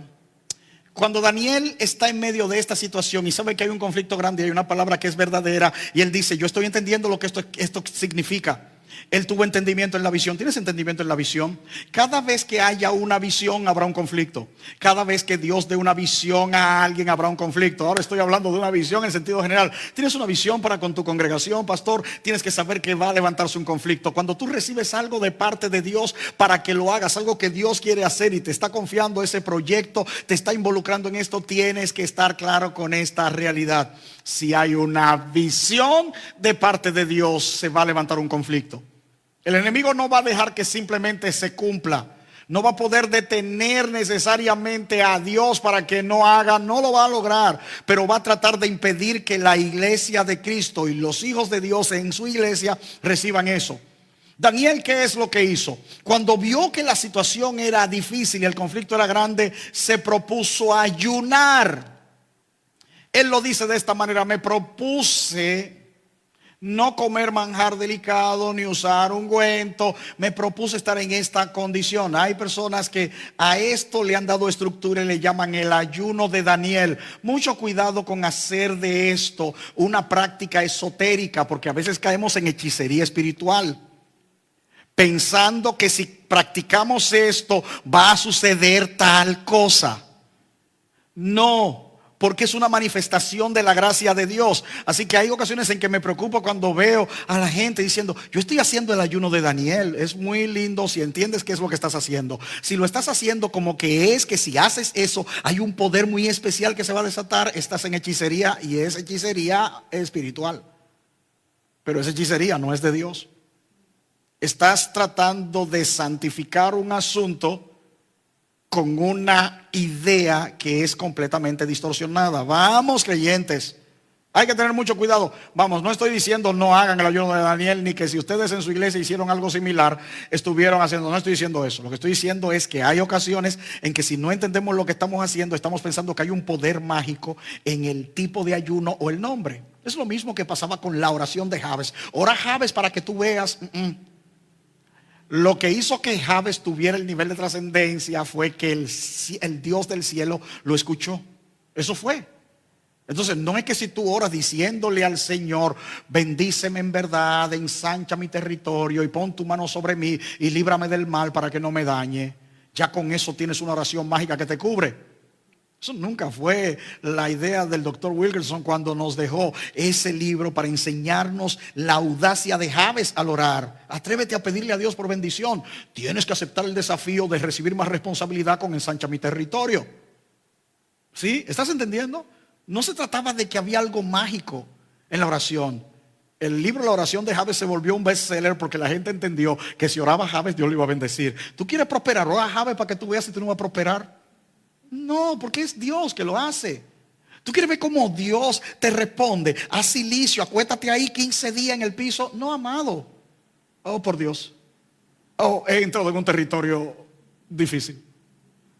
Cuando Daniel está en medio de esta situación y sabe que hay un conflicto grande y hay una palabra que es verdadera, y él dice, yo estoy entendiendo lo que esto significa. Él tuvo entendimiento en la visión. ¿Tienes entendimiento en la visión? Cada vez que haya una visión habrá un conflicto. Cada vez que Dios dé una visión a alguien habrá un conflicto. Ahora estoy hablando de una visión en sentido general. Tienes una visión para con tu congregación, pastor. Tienes que saber que va a levantarse un conflicto. Cuando tú recibes algo de parte de Dios para que lo hagas, algo que Dios quiere hacer y te está confiando ese proyecto, te está involucrando en esto, tienes que estar claro con esta realidad. Si hay una visión de parte de Dios, se va a levantar un conflicto. El enemigo no va a dejar que simplemente se cumpla. No va a poder detener necesariamente a Dios para que no haga, no lo va a lograr, pero va a tratar de impedir que la iglesia de Cristo y los hijos de Dios en su iglesia reciban eso. Daniel, ¿qué es lo que hizo? Cuando vio que la situación era difícil y el conflicto era grande, se propuso ayunar. Él lo dice de esta manera: me propuse no comer manjar delicado ni usar ungüento. Me propuse estar en esta condición. Hay personas que a esto le han dado estructura y le llaman el ayuno de Daniel. Mucho cuidado con hacer de esto una práctica esotérica, porque a veces caemos en hechicería espiritual, pensando que si practicamos esto va a suceder tal cosa. No, porque es una manifestación de la gracia de Dios. Así que hay ocasiones en que me preocupo cuando veo a la gente diciendo: yo estoy haciendo el ayuno de Daniel. Es muy lindo si entiendes qué es lo que estás haciendo. Si lo estás haciendo como que es que si haces eso hay un poder muy especial que se va a desatar, estás en hechicería, y es hechicería espiritual. Pero esa hechicería no es de Dios. Estás tratando de santificar un asunto con una idea que es completamente distorsionada. Vamos, creyentes, hay que tener mucho cuidado. Vamos, no estoy diciendo no hagan el ayuno de Daniel, ni que si ustedes en su iglesia hicieron algo similar estuvieron haciendo. No estoy diciendo eso. Lo que estoy diciendo es que hay ocasiones en que si no entendemos lo que estamos haciendo, estamos pensando que hay un poder mágico en el tipo de ayuno o el nombre. Es lo mismo que pasaba con la oración de Jabes. Ora Jabes para que tú veas. Lo que hizo que Jabes tuviera el nivel de trascendencia fue que el Dios del cielo lo escuchó. Eso fue. Entonces no es que si tú oras diciéndole al Señor, bendíceme en verdad, ensancha mi territorio y pon tu mano sobre mí y líbrame del mal para que no me dañe, ya con eso tienes una oración mágica que te cubre. Eso nunca fue la idea del doctor Wilkerson cuando nos dejó ese libro para enseñarnos la audacia de Jabes al orar. Atrévete a pedirle a Dios por bendición. Tienes que aceptar el desafío de recibir más responsabilidad con ensancha mi territorio. ¿Sí? ¿Estás entendiendo? No se trataba de que había algo mágico en la oración. El libro La oración de Jabes se volvió un bestseller porque la gente entendió que si oraba a Jabes, Dios lo iba a bendecir. ¿Tú quieres prosperar? Ora a Jabes para que tú veas si tú no vas a prosperar. No, porque es Dios que lo hace. ¿Tú quieres ver cómo Dios te responde? Haz silicio, acuéstate ahí 15 días en el piso. No, amado. Oh, por Dios. Oh, he entrado en un territorio difícil.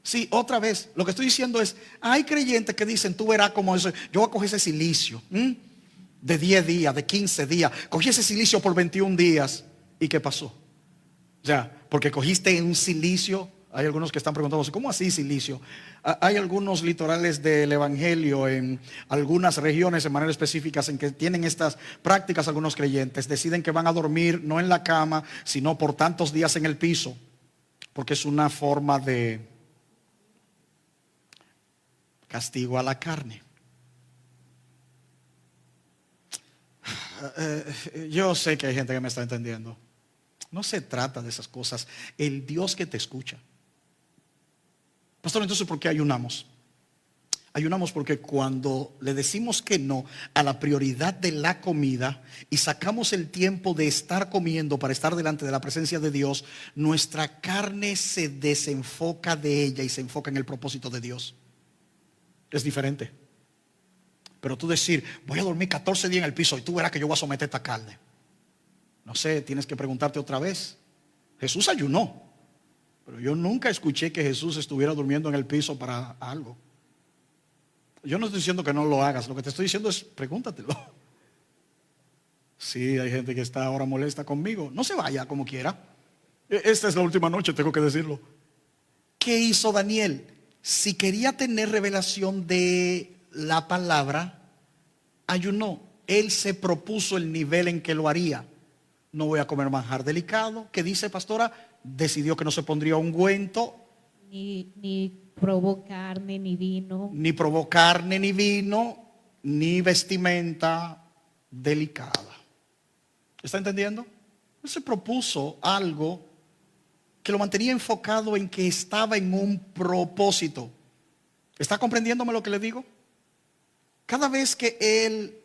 Sí, otra vez, lo que estoy diciendo es, hay creyentes que dicen, tú verás como eso, yo voy a coger ese silicio de 10 días, de 15 días, cogí ese silicio por 21 días, ¿y qué pasó? O sea, porque cogiste un silicio, hay algunos que están preguntando, ¿cómo así silicio? Hay algunos litorales del evangelio en algunas regiones en manera específica en que tienen estas prácticas. Algunos creyentes deciden que van a dormir no en la cama, sino por tantos días en el piso, porque es una forma de castigo a la carne. Yo sé que hay gente que me está entendiendo. No se trata de esas cosas. El Dios que te escucha. Pastor, entonces ¿por qué ayunamos? Ayunamos porque cuando le decimos que no a la prioridad de la comida y sacamos el tiempo de estar comiendo para estar delante de la presencia de Dios, nuestra carne se desenfoca de ella y se enfoca en el propósito de Dios. Es diferente. Pero tú decir, voy a dormir 14 días en el piso y tú verás que yo voy a someter esta carne. No sé, tienes que preguntarte otra vez. Jesús ayunó, pero yo nunca escuché que Jesús estuviera durmiendo en el piso para algo. Yo no estoy diciendo que no lo hagas, lo que te estoy diciendo es pregúntatelo. Sí, hay gente que está ahora molesta conmigo. No se vaya como quiera. Esta es la última noche, tengo que decirlo. ¿Qué hizo Daniel? Si quería tener revelación de la palabra, ayunó. Él se propuso el nivel en que lo haría. No voy a comer manjar delicado. ¿Qué dice, pastora? Decidió que no se pondría ungüento. Ni probó carne, ni vino. Ni probó carne, ni vino, ni vestimenta delicada. ¿Está entendiendo? Él se propuso algo que lo mantenía enfocado en que estaba en un propósito. ¿Está comprendiéndome lo que le digo? Cada vez que él,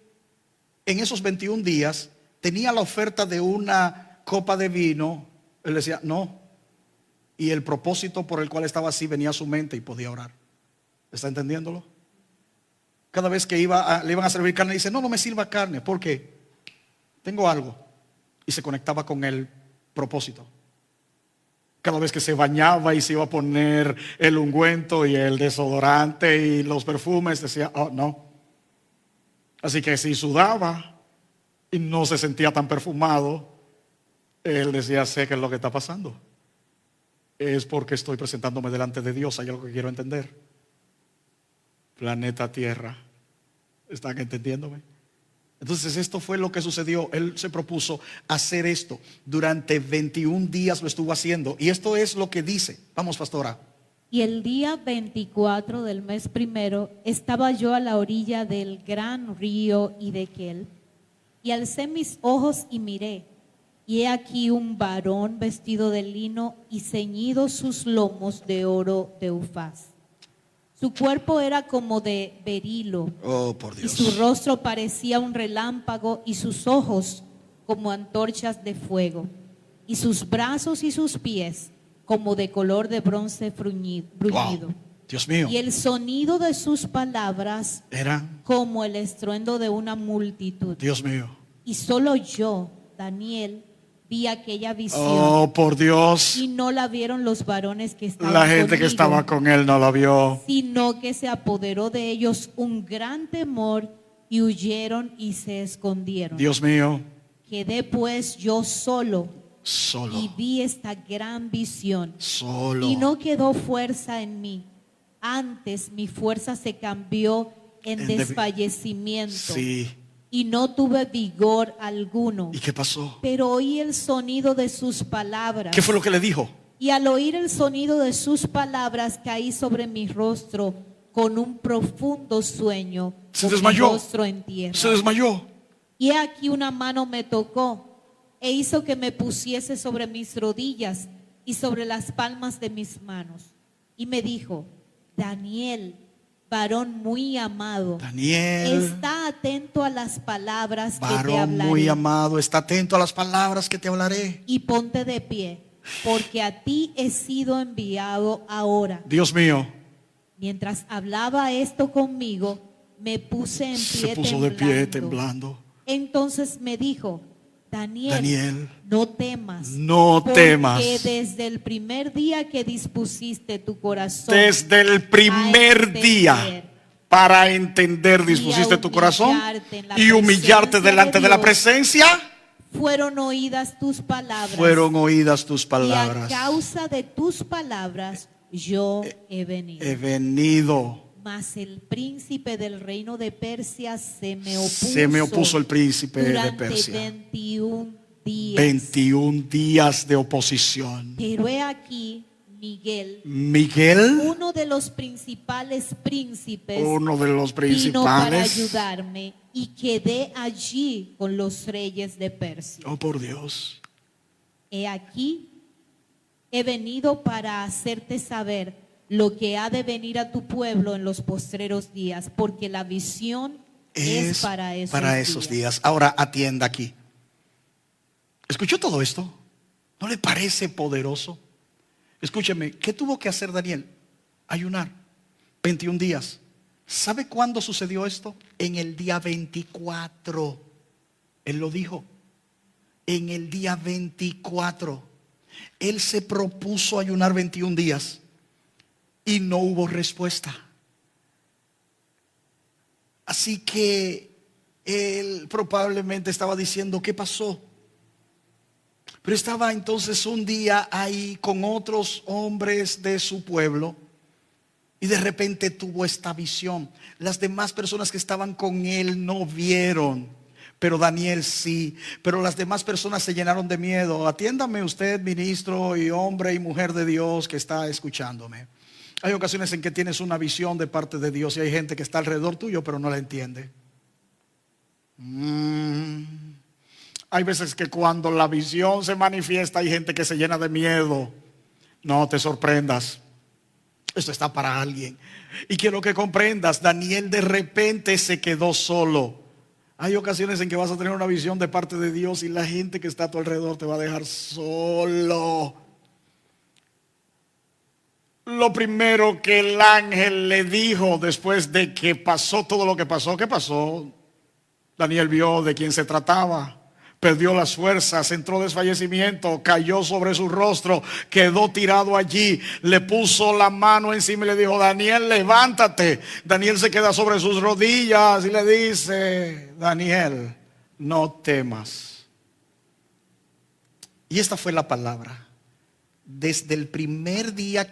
en esos 21 días, tenía la oferta de una copa de vino, él decía, no. Y el propósito por el cual estaba así venía a su mente y podía orar. ¿Está entendiéndolo? Cada vez que le iban a servir carne, dice, no me sirva carne, porque tengo algo. Y se conectaba con el propósito. Cada vez que se bañaba y se iba a poner el ungüento y el desodorante y los perfumes, decía, oh no. Así que si sudaba y no se sentía tan perfumado, él decía, sé qué es lo que está pasando. Es porque estoy presentándome delante de Dios. Hay algo que quiero entender. Planeta Tierra. ¿Están entendiéndome? Entonces esto fue lo que sucedió. Él se propuso hacer esto. Durante 21 días lo estuvo haciendo. Y esto es lo que dice. Vamos, pastora. Y el día 24 del mes primero estaba yo a la orilla del gran río Hiddekel, y alcé mis ojos y miré, y he aquí un varón vestido de lino y ceñidos sus lomos de oro de Ufaz. Su cuerpo era como de berilo, Oh, por y Dios. su rostro parecía un relámpago, y sus ojos como antorchas de fuego, y sus brazos y sus pies como de color de bronce bruñido. Wow. Dios mío. Y el sonido de sus palabras Era, como el estruendo de una multitud. Dios mío. Y solo yo, Daniel, vi aquella visión. Oh, por Dios. Y no la vieron los varones que estaban La gente conmigo, que estaba con él no la vio. sino que se apoderó de ellos un gran temor y huyeron y se escondieron. Dios mío. Quedé pues yo solo Solo. y vi esta gran visión. Solo. Y no quedó fuerza en mí. Antes mi fuerza se cambió en En desfallecimiento. Sí. Y no tuve vigor alguno. ¿Y qué pasó? Pero oí el sonido de sus palabras. ¿Qué fue lo que le dijo? Y al oír el sonido de sus palabras caí sobre mi rostro con un profundo sueño. Se con mi desmayó. rostro en tierra. Se desmayó. Y he aquí una mano me tocó e hizo que me pusiese sobre mis rodillas y sobre las palmas de mis manos. Y me dijo: Daniel, varón muy amado, Daniel, está atento a las palabras que te varón hablaré. muy amado, está atento a las palabras que te hablaré. Y ponte de pie, porque a ti he sido enviado ahora. Dios mío, Mientras hablaba esto conmigo, me puse en pie se puso de pie temblando. Entonces me dijo: Daniel, no temas. no temas. Porque desde el primer día que dispusiste tu corazón, Desde el primer día, para entender, dispusiste tu corazón y humillarte delante de la presencia. fueron oídas tus palabras. Fueron oídas tus Y a palabras. causa de tus palabras yo he venido. He venido. Mas el príncipe del reino de Persia se me opuso. Se me opuso el príncipe de durante Persia. 21 días. 21 días de oposición. Pero he aquí Miguel, Miguel, uno de los principales príncipes, uno de los vino para principales. ayudarme y quedé allí con los reyes de Persia. Oh, por Dios. He aquí, he venido para hacerte saber lo que ha de venir a tu pueblo en los postreros días, porque la visión es para esos días. Ahora atienda aquí. ¿Escuchó todo esto? ¿No le parece poderoso? Escúcheme, ¿qué tuvo que hacer Daniel? Ayunar 21 días. ¿Sabe cuándo sucedió esto? En el día 24. Él lo dijo. En el día 24. Él se propuso ayunar 21 días y no hubo respuesta. Así que él probablemente estaba diciendo: ¿qué pasó? Pero estaba entonces un día ahí con otros hombres de su pueblo y de repente tuvo esta visión. Las demás personas que estaban con él no vieron, pero Daniel sí. Pero las demás personas se llenaron de miedo. Atiéndame usted, ministro y hombre y mujer de Dios que está escuchándome. Hay ocasiones en que tienes una visión de parte de Dios y hay gente que está alrededor tuyo pero no la entiende. Hay veces que cuando la visión se manifiesta hay gente que se llena de miedo. No te sorprendas. Esto está para alguien. Y quiero que comprendas, Daniel de repente se quedó solo. Hay ocasiones en que vas a tener una visión de parte de Dios y la gente que está a tu alrededor te va a dejar solo. Lo primero que el ángel le dijo después de que pasó todo lo que pasó, ¿qué pasó? Daniel vio de quién se trataba. Perdió las fuerzas, entró desfallecimiento, cayó sobre su rostro, quedó tirado allí, le puso la mano encima y le dijo: Daniel, levántate. Daniel se queda sobre sus rodillas y le dice: Daniel, no temas. Y esta fue la palabra. Desde el primer día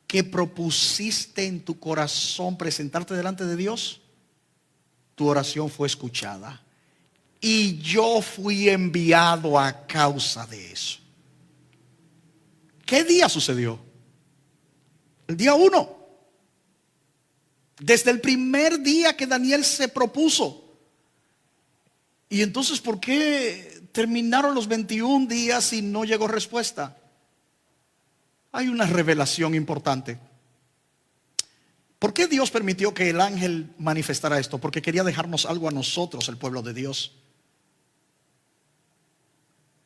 que propusiste en tu corazón presentarte delante de Dios, tu oración fue escuchada y yo fui enviado a causa de eso. ¿Qué día sucedió? El día 1. Desde el primer día que Daniel se propuso. Y entonces, ¿por qué terminaron los 21 días y no llegó respuesta? Hay una revelación importante. ¿Por qué Dios permitió que el ángel manifestara esto? Porque quería dejarnos algo a nosotros, el pueblo de Dios.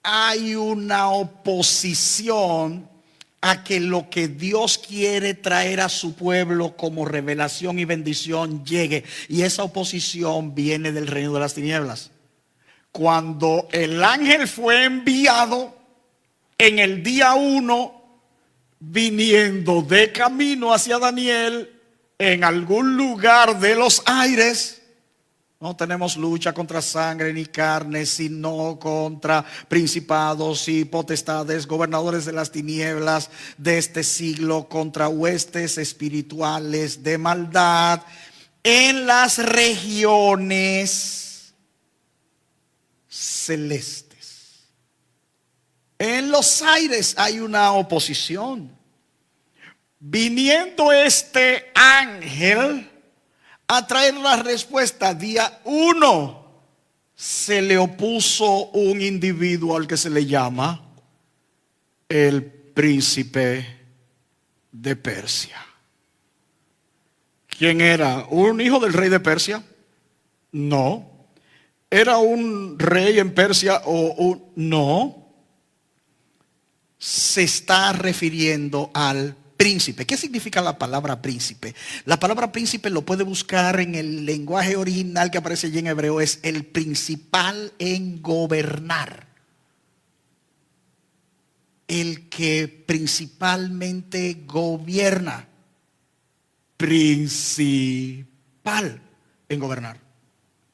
Hay una oposición a que lo que Dios quiere traer a su pueblo como revelación y bendición llegue. Y esa oposición viene del reino de las tinieblas. Cuando el ángel fue enviado en el día 1, viniendo de camino hacia Daniel, en algún lugar de los aires, No tenemos lucha contra sangre ni carne, sino contra principados y potestades, gobernadores de las tinieblas de este siglo, contra huestes espirituales de maldad en las regiones celestes. En los aires hay una oposición. Viniendo este ángel a traer la respuesta, día 1 se le opuso un individuo al que se le llama el príncipe de Persia. ¿Quién era? ¿Un hijo del rey de Persia? No. ¿Era un rey en Persia no? Se está refiriendo al príncipe. ¿Qué significa la palabra príncipe? La palabra príncipe lo puede buscar en el lenguaje original que aparece allí en hebreo. Es el principal en gobernar. El que principalmente gobierna. Principal en gobernar.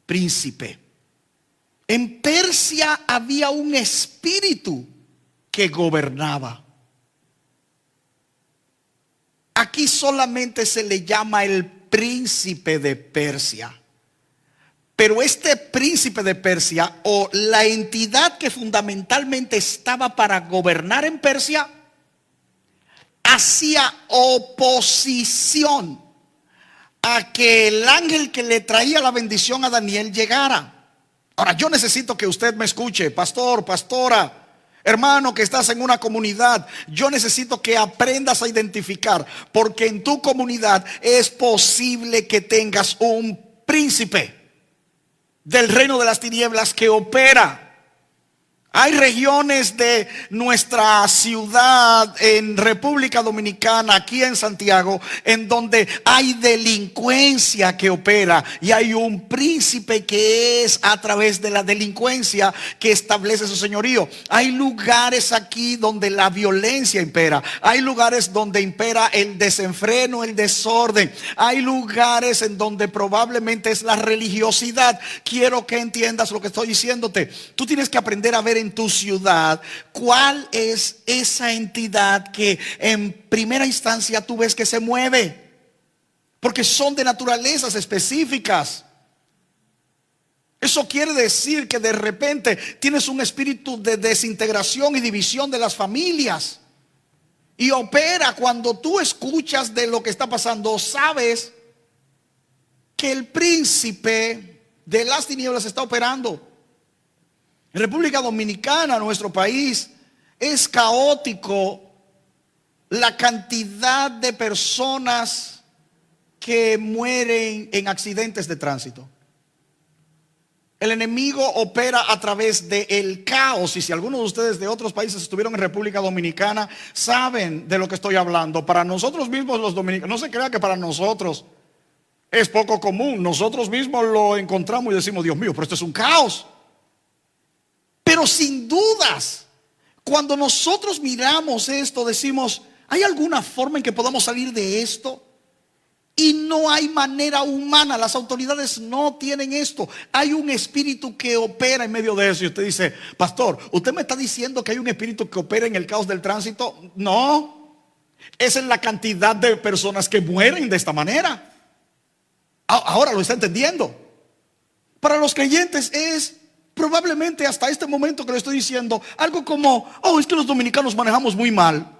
Príncipe. En Persia había un espíritu que gobernaba. Aquí solamente se le llama el príncipe de Persia. Pero este príncipe de Persia, o la entidad que fundamentalmente estaba para gobernar en Persia, hacía oposición a que el ángel que le traía la bendición a Daniel llegara. Ahora, yo necesito que usted me escuche, pastor, pastora, hermano que estás en una comunidad. Yo necesito que aprendas a identificar, porque en tu comunidad es posible que tengas un príncipe del reino de las tinieblas que opera. Hay regiones de nuestra ciudad en República Dominicana, aquí en Santiago, en donde hay delincuencia que opera y hay un príncipe que es a través de la delincuencia que establece su señorío. Hay lugares aquí donde la violencia impera. Hay lugares donde impera el desenfreno, el desorden. Hay lugares en donde probablemente es la religiosidad. Quiero que entiendas lo que estoy diciéndote. Tú tienes que aprender a ver en tu ciudad cuál es esa entidad que en primera instancia tú ves que se mueve, porque son de naturalezas específicas. Eso quiere decir que de repente tienes un espíritu de desintegración y división de las familias, y opera cuando tú escuchas de lo que está pasando. Sabes que el príncipe de las tinieblas está operando. En República Dominicana, nuestro país, es caótico la cantidad de personas que mueren en accidentes de tránsito. El enemigo opera a través del caos. Y si algunos de ustedes de otros países estuvieron en República Dominicana, saben de lo que estoy hablando. Para nosotros mismos los dominicanos, no se crea que para nosotros es poco común. Nosotros mismos lo encontramos y decimos, Dios mío, pero esto es un caos. Pero sin dudas, cuando nosotros miramos esto, decimos, ¿hay alguna forma en que podamos salir de esto? Y no hay manera humana. Las autoridades no tienen esto. Hay un espíritu que opera en medio de eso. Y usted dice, pastor, ¿usted me está diciendo que hay un espíritu que opera en el caos del tránsito? No, esa es la cantidad de personas que mueren de esta manera. Ahora lo está entendiendo. Para los creyentes es probablemente hasta este momento que le estoy diciendo algo como, es que los dominicanos manejamos muy mal.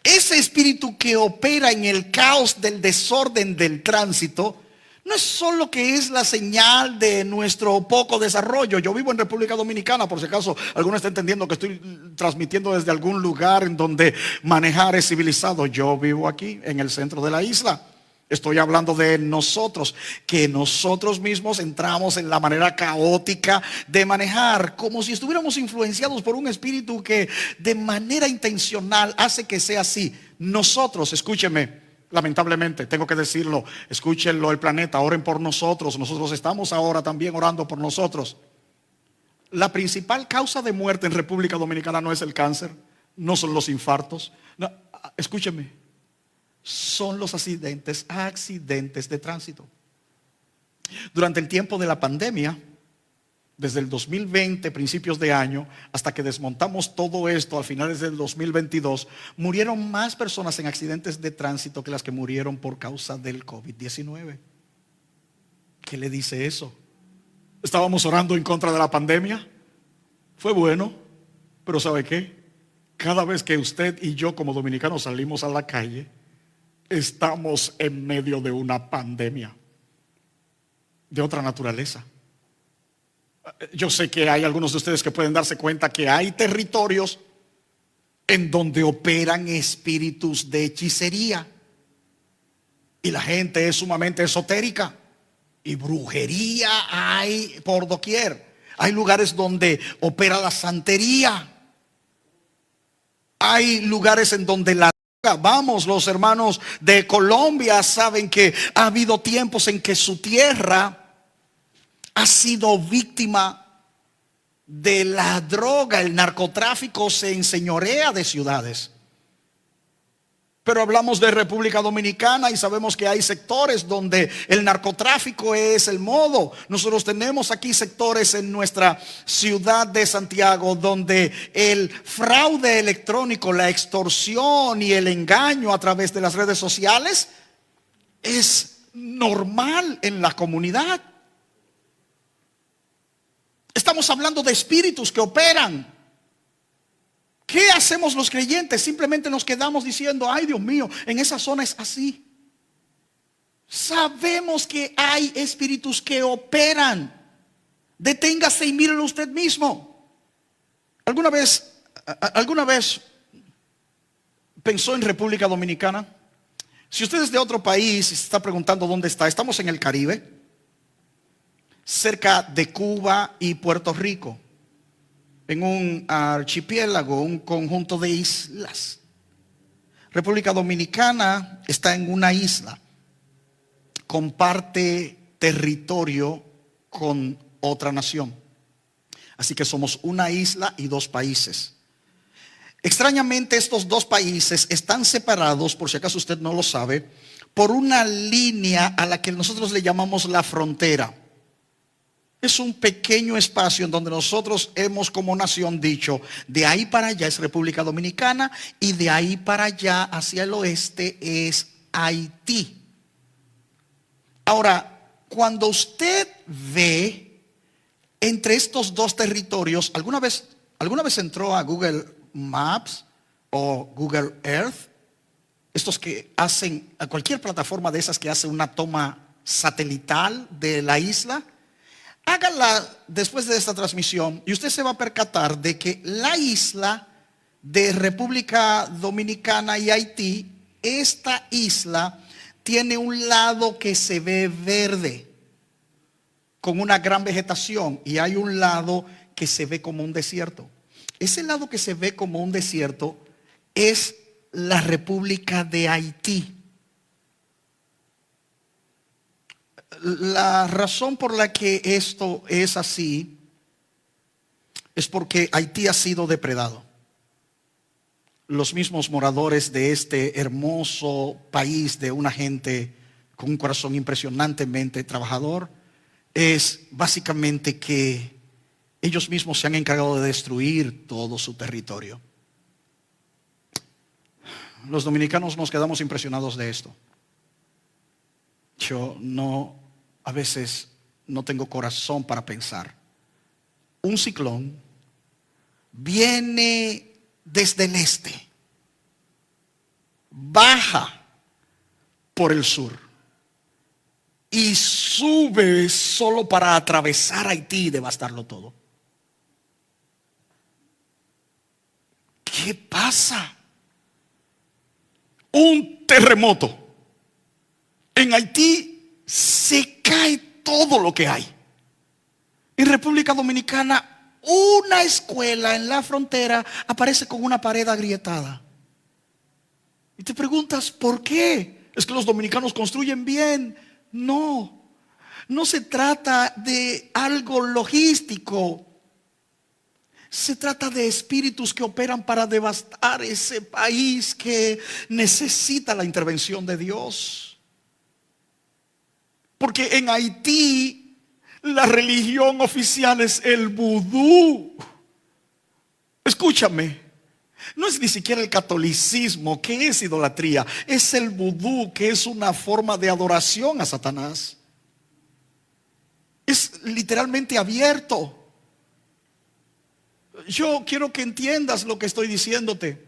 Ese espíritu que opera en el caos del desorden del tránsito no es solo que es la señal de nuestro poco desarrollo. Yo vivo en República Dominicana, por si acaso alguno está entendiendo que estoy transmitiendo desde algún lugar en donde manejar es civilizado. Yo vivo aquí en el centro de la isla. Estoy hablando de nosotros, que nosotros mismos entramos en la manera caótica de manejar, como si estuviéramos influenciados por un espíritu que de manera intencional hace que sea así. Nosotros, escúcheme, lamentablemente tengo que decirlo, escúchenlo el planeta, oren por nosotros. Nosotros estamos ahora también orando por nosotros. La principal causa de muerte en República Dominicana no es el cáncer, no son los infartos, no, escúcheme, son los accidentes de tránsito. Durante el tiempo de la pandemia, desde el 2020, principios de año, hasta que desmontamos todo esto a finales del 2022, murieron más personas en accidentes de tránsito que las que murieron por causa del COVID-19. ¿Qué le dice eso? Estábamos orando en contra de la pandemia. Fue bueno, pero ¿sabe qué? Cada vez que usted y yo como dominicanos salimos a la calle, estamos en medio de una pandemia de otra naturaleza. Yo sé que hay algunos de ustedes que pueden darse cuenta que hay territorios en donde operan espíritus de hechicería y la gente es sumamente esotérica y brujería hay por doquier. Hay lugares donde opera la santería. Hay lugares en donde vamos, los hermanos de Colombia saben que ha habido tiempos en que su tierra ha sido víctima de la droga. El narcotráfico se enseñorea de ciudades. Pero hablamos de República Dominicana y sabemos que hay sectores donde el narcotráfico es el modo. Nosotros tenemos aquí sectores en nuestra ciudad de Santiago donde el fraude electrónico, la extorsión y el engaño a través de las redes sociales es normal en la comunidad. Estamos hablando de espíritus que operan. ¿Qué hacemos los creyentes? Simplemente nos quedamos diciendo, ay Dios mío, en esa zona es así. Sabemos que hay espíritus que operan. Deténgase y mírelo usted mismo. ¿Alguna vez pensó en República Dominicana? Si usted es de otro país y se está preguntando dónde está, estamos en el Caribe, cerca de Cuba y Puerto Rico, en un archipiélago, un conjunto de islas. República Dominicana está en una isla, comparte territorio con otra nación, así que somos una isla y dos países. Extrañamente, estos dos países están separados, por si acaso usted no lo sabe, por una línea a la que nosotros le llamamos la frontera. Es un pequeño espacio en donde nosotros hemos como nación dicho, de ahí para allá es República Dominicana y de ahí para allá hacia el oeste es Haití. Ahora, cuando usted ve entre estos dos territorios, ¿alguna vez entró a Google Maps o Google Earth? Estos que hacen, a cualquier plataforma de esas que hace una toma satelital de la isla. Hágala después de esta transmisión y usted se va a percatar de que la isla de República Dominicana y Haití, esta isla tiene un lado que se ve verde, con una gran vegetación, y hay un lado que se ve como un desierto. Ese lado que se ve como un desierto es la República de Haití. La razón por la que esto es así es porque Haití ha sido depredado. Los mismos moradores de este hermoso país de una gente con un corazón impresionantemente trabajador, es básicamente que ellos mismos se han encargado de destruir todo su territorio. Los dominicanos nos quedamos impresionados de esto. A veces no tengo corazón para pensar. Un ciclón viene desde el este, baja por el sur y sube solo para atravesar Haití y devastarlo todo. ¿Qué pasa? Un terremoto. En Haití se cae todo lo que hay. En República Dominicana, una escuela en la frontera aparece con una pared agrietada. Y te preguntas, ¿por qué? ¿Es que los dominicanos construyen bien? No se trata de algo logístico. Se trata de espíritus que operan para devastar ese país que necesita la intervención de Dios. Porque en Haití la religión oficial es el vudú. Escúchame, no es ni siquiera el catolicismo, que es idolatría. Es el vudú, que es una forma de adoración a Satanás. Es literalmente abierto. Yo quiero que entiendas lo que estoy diciéndote.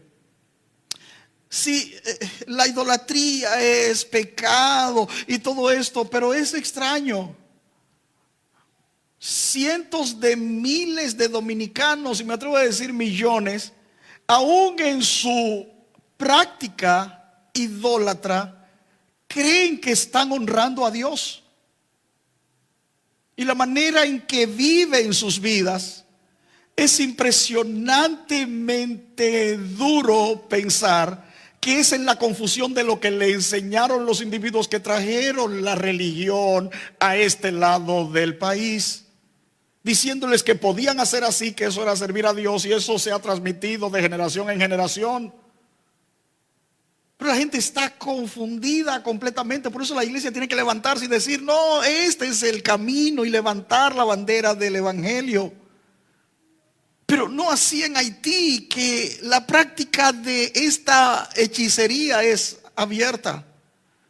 Sí, la idolatría es pecado y todo esto, pero es extraño. Cientos de miles de dominicanos, y me atrevo a decir millones, aún en su práctica idólatra, creen que están honrando a Dios. Y la manera en que viven sus vidas es impresionantemente duro pensar que es en la confusión de lo que le enseñaron los individuos que trajeron la religión a este lado del país, diciéndoles que podían hacer así, que eso era servir a Dios, y eso se ha transmitido de generación en generación. Pero la gente está confundida completamente. Por eso la iglesia tiene que levantarse y decir: no, este es el camino, y levantar la bandera del evangelio. Pero no así en Haití, que la práctica de esta hechicería es abierta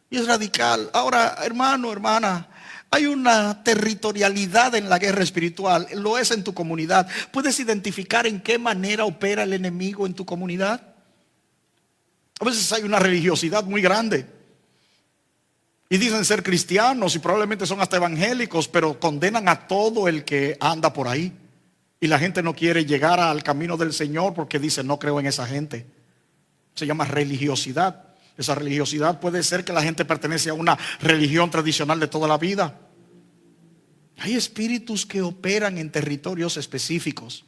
y es radical. Ahora, hermano, hermana, hay una territorialidad en la guerra espiritual. Lo es en tu comunidad. ¿Puedes identificar en qué manera opera el enemigo en tu comunidad? A veces hay una religiosidad muy grande y dicen ser cristianos y probablemente son hasta evangélicos, pero condenan a todo el que anda por ahí. Y la gente no quiere llegar al camino del Señor porque dice: no creo en esa gente. Se llama religiosidad. Esa religiosidad puede ser que la gente pertenece a una religión tradicional de toda la vida. Hay espíritus que operan en territorios específicos.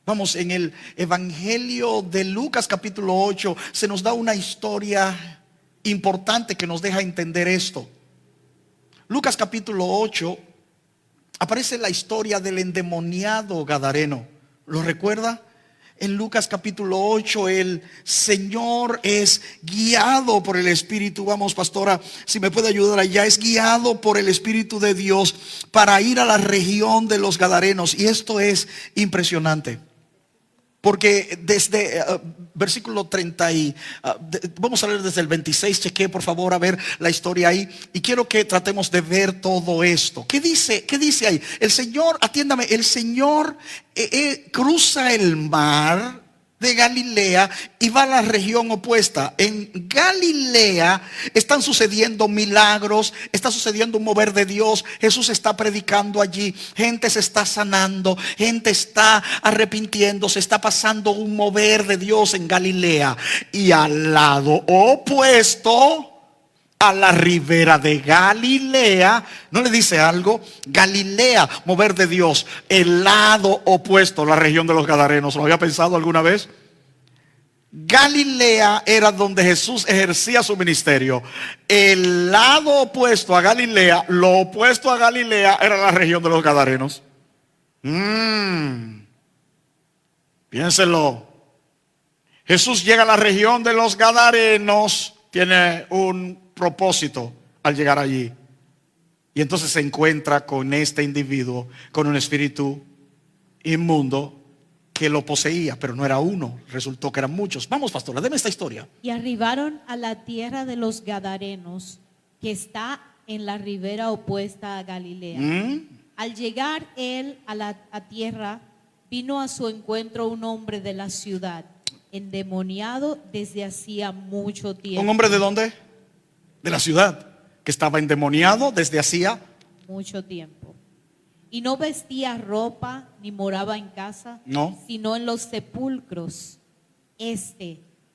Vamos, en el Evangelio de Lucas capítulo 8 se nos da una historia importante que nos deja entender esto. Lucas capítulo 8 aparece la historia del endemoniado gadareno. ¿Lo recuerda? En Lucas capítulo 8 el Señor es guiado por el Espíritu. Vamos, pastora, si me puede ayudar allá. Es guiado por el Espíritu de Dios para ir a la región de los gadarenos. Y esto es impresionante, porque desde versículo 30 vamos a leer desde el 26, chequee por favor a ver la historia ahí. Y quiero que tratemos de ver todo esto. ¿Qué dice ahí? El Señor, atiéndame, el Señor cruza el mar de Galilea y va a la región opuesta. En Galilea están sucediendo milagros, está sucediendo un mover de Dios. Jesús está predicando allí, gente se está sanando, gente está arrepintiéndose, está pasando un mover de Dios en Galilea. Y al lado opuesto, a la ribera de Galilea, ¿no le dice algo? Galilea, mover de Dios. El lado opuesto, la región de los gadarenos. ¿Lo había pensado alguna vez? Galilea era donde Jesús ejercía su ministerio. El lado opuesto a Galilea, lo opuesto a Galilea, era la región de los gadarenos. Piénselo. Jesús llega a la región de los gadarenos, tiene un propósito al llegar allí, y entonces se encuentra con este individuo con un espíritu inmundo que lo poseía, pero no era uno, resultó que eran muchos. Vamos, pastora, deme esta historia. Y arribaron a la tierra de los gadarenos, que está en la ribera opuesta a Galilea. Al llegar él a la tierra, vino a su encuentro un hombre de la ciudad, endemoniado desde hacía mucho tiempo. ¿Un hombre de dónde? De la ciudad, que estaba endemoniado desde hacía mucho tiempo. Y no vestía ropa ni moraba en casa, no, sino en los sepulcros.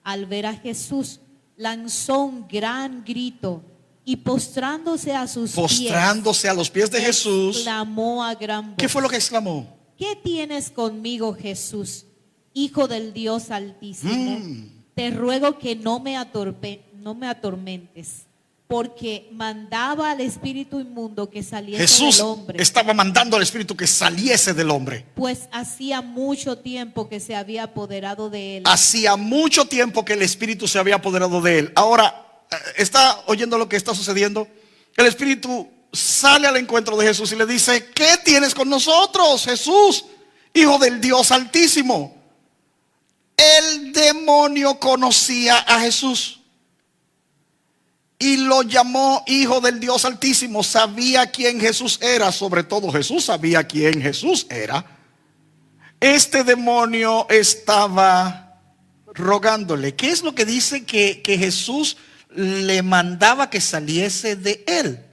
Al ver a Jesús, lanzó un gran grito y postrándose a los pies de Jesús, exclamó a gran voz. ¿Qué fue lo que exclamó? ¿Qué tienes conmigo, Jesús, Hijo del Dios Altísimo? Te ruego que no me atormentes. Porque mandaba al espíritu inmundo que saliese Jesús del hombre. estaba mandando al espíritu que saliese del hombre. Pues hacía mucho tiempo que se había apoderado de él. Hacía mucho tiempo que el espíritu se había apoderado de él. Ahora, ¿está oyendo lo que está sucediendo? El espíritu sale al encuentro de Jesús y le dice: ¿qué tienes con nosotros, Jesús, Hijo del Dios Altísimo? El demonio conocía a Jesús y lo llamó Hijo del Dios Altísimo. Sabía quién Jesús era. Sobre todo Jesús sabía quién Jesús era. Este demonio estaba rogándole. ¿Qué es lo que dice que Jesús le mandaba que saliese de él?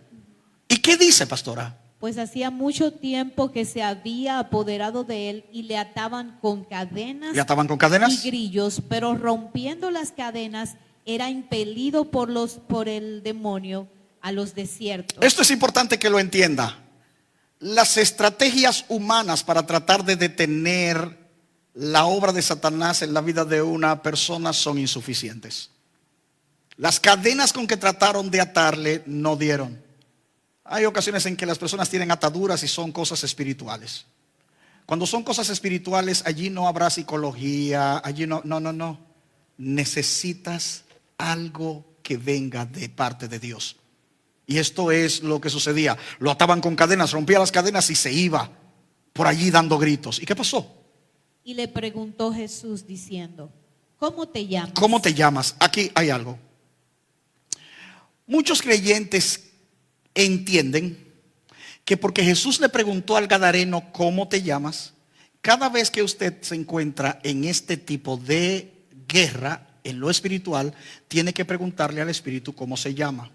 ¿Y qué dice, pastora? Pues hacía mucho tiempo que se había apoderado de él y le ataban con cadenas, ¿Le ataban con cadenas? y grillos, pero rompiendo las cadenas era impelido por el demonio a los desiertos. Esto es importante que lo entienda. Las estrategias humanas para tratar de detener la obra de Satanás en la vida de una persona son insuficientes. Las cadenas con que trataron de atarle no dieron. Hay ocasiones en que las personas tienen ataduras y son cosas espirituales. Cuando son cosas espirituales, allí no habrá psicología, allí no. Necesitas algo que venga de parte de Dios. Y esto es lo que sucedía. Lo ataban con cadenas, rompía las cadenas y se iba por allí dando gritos. ¿Y qué pasó? Y le preguntó Jesús diciendo: ¿cómo te llamas? ¿Cómo te llamas? Aquí hay algo. Muchos creyentes entienden que porque Jesús le preguntó al gadareno: ¿cómo te llamas? Cada vez que usted se encuentra en este tipo de guerra en lo espiritual, tiene que preguntarle al Espíritu cómo se llama.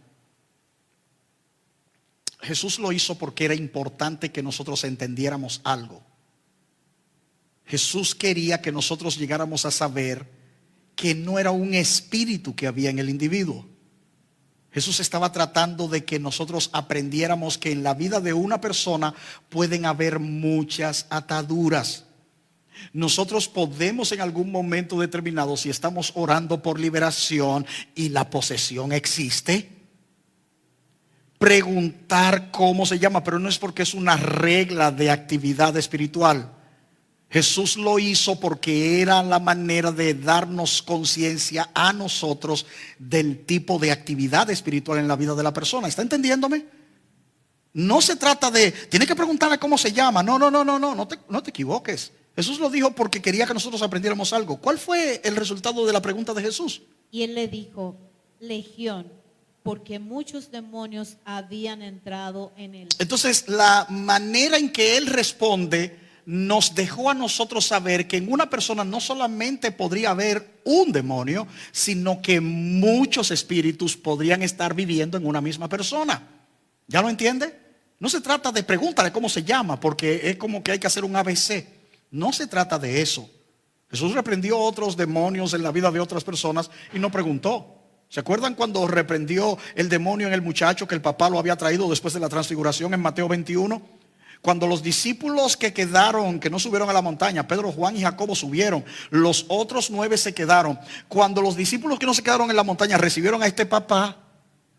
Jesús lo hizo porque era importante que nosotros entendiéramos algo. Jesús quería que nosotros llegáramos a saber que no era un espíritu que había en el individuo. Jesús estaba tratando de que nosotros aprendiéramos que en la vida de una persona pueden haber muchas ataduras. Nosotros podemos en algún momento determinado, si estamos orando por liberación y la posesión existe, preguntar cómo se llama, pero no es porque es una regla de actividad espiritual. Jesús lo hizo porque era la manera de darnos conciencia a nosotros del tipo de actividad espiritual en la vida de la persona. ¿Está entendiéndome? No se trata de, tiene que preguntarle cómo se llama. No te equivoques. Jesús lo dijo porque quería que nosotros aprendiéramos algo. ¿Cuál fue el resultado de la pregunta de Jesús? Y él le dijo: Legión, porque muchos demonios habían entrado en él. Entonces, la manera en que él responde nos dejó a nosotros saber que en una persona no solamente podría haber un demonio, sino que muchos espíritus podrían estar viviendo en una misma persona. ¿Ya lo entiende? No se trata de pregúntale cómo se llama, porque es como que hay que hacer un ABC. No se trata de eso. Jesús reprendió otros demonios en la vida de otras personas y no preguntó. ¿Se acuerdan cuando reprendió el demonio en el muchacho que el papá lo había traído después de la transfiguración en Mateo 21? Cuando los discípulos que quedaron, que no subieron a la montaña, Pedro, Juan y Jacobo subieron, los otros 9 se quedaron. Cuando los discípulos que no se quedaron en la montaña recibieron a este papá,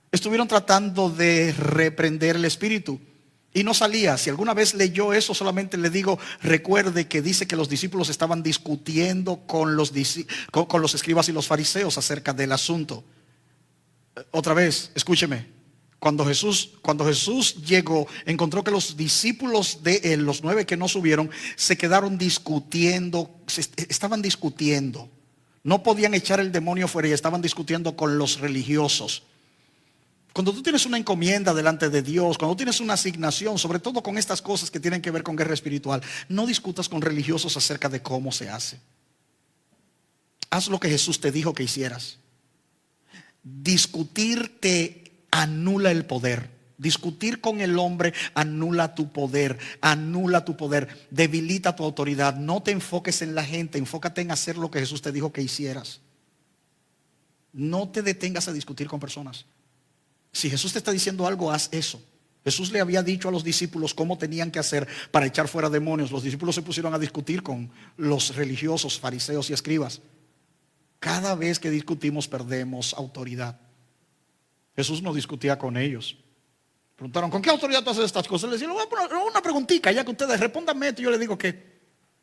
estuvieron tratando de reprender el espíritu y no salía. Si alguna vez leyó eso, solamente le digo, recuerde que dice que los discípulos estaban discutiendo con los escribas y los fariseos acerca del asunto. Otra vez, escúcheme. Cuando Jesús llegó, encontró que los discípulos de él, los 9 que no subieron, se quedaron discutiendo, estaban discutiendo. No podían echar el demonio fuera y estaban discutiendo con los religiosos. Cuando tú tienes una encomienda delante de Dios, cuando tú tienes una asignación, sobre todo con estas cosas que tienen que ver con guerra espiritual, no discutas con religiosos acerca de cómo se hace. Haz lo que Jesús te dijo que hicieras. Discutir te anula el poder. Discutir con el hombre anula tu poder, debilita tu autoridad. No te enfoques en la gente, enfócate en hacer lo que Jesús te dijo que hicieras. No te detengas a discutir con personas. Si Jesús te está diciendo algo, haz eso. Jesús le había dicho a los discípulos cómo tenían que hacer para echar fuera demonios. Los discípulos se pusieron a discutir con los religiosos, fariseos y escribas. Cada vez que discutimos perdemos autoridad. Jesús no discutía con ellos. Preguntaron: ¿con qué autoridad tú haces estas cosas? Le decían: le voy a poner una preguntita, ya que ustedes respóndanme esto. Yo les digo qué.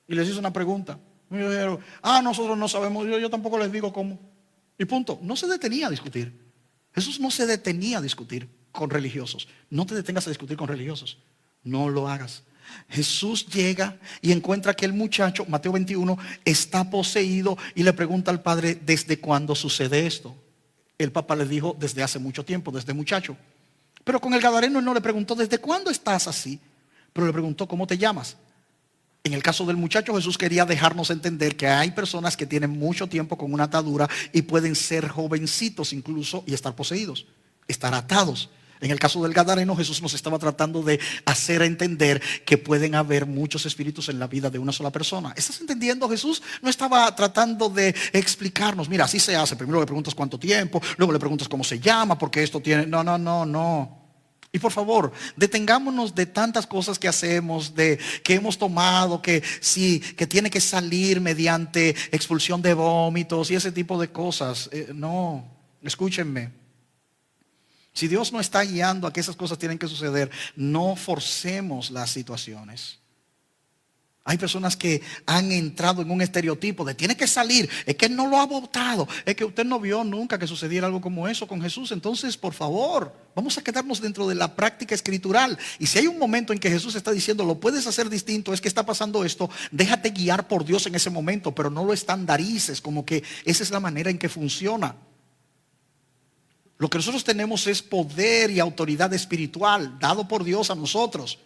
Y les hice una pregunta. Y dijeron: nosotros no sabemos. Yo tampoco les digo cómo. Y punto. No se detenía a discutir. Jesús no se detenía a discutir. con religiosos. No te detengas a discutir con religiosos. No lo hagas. Jesús llega y encuentra que el muchacho, Mateo 21, está poseído y le pregunta al padre: ¿desde cuándo sucede esto? El papá le dijo: desde hace mucho tiempo, desde muchacho. Pero con el gadareno él no le preguntó: ¿desde cuándo estás así? Pero le preguntó: ¿cómo te llamas? En el caso del muchacho, Jesús quería dejarnos entender que hay personas que tienen mucho tiempo con una atadura y pueden ser jovencitos incluso y estar poseídos, estar atados. En el caso del gadareno, Jesús nos estaba tratando de hacer entender que pueden haber muchos espíritus en la vida de una sola persona. ¿Estás entendiendo? Jesús no estaba tratando de explicarnos: mira, así se hace. Primero le preguntas cuánto tiempo, luego le preguntas cómo se llama, porque esto tiene... No. Y por favor, detengámonos de tantas cosas que hacemos, de que hemos tomado, que sí, que tiene que salir mediante expulsión de vómitos y ese tipo de cosas. No, escúchenme. Si Dios no está guiando a que esas cosas tienen que suceder, no forcemos las situaciones. Hay personas que han entrado en un estereotipo de tiene que salir, es que Él no lo ha votado, es que usted no vio nunca que sucediera algo como eso con Jesús. Entonces, por favor, vamos a quedarnos dentro de la práctica escritural. Y si hay un momento en que Jesús está diciendo: lo puedes hacer distinto, es que está pasando esto, déjate guiar por Dios en ese momento, pero no lo estandarices como que esa es la manera en que funciona. Lo que nosotros tenemos es poder y autoridad espiritual dado por Dios a nosotros.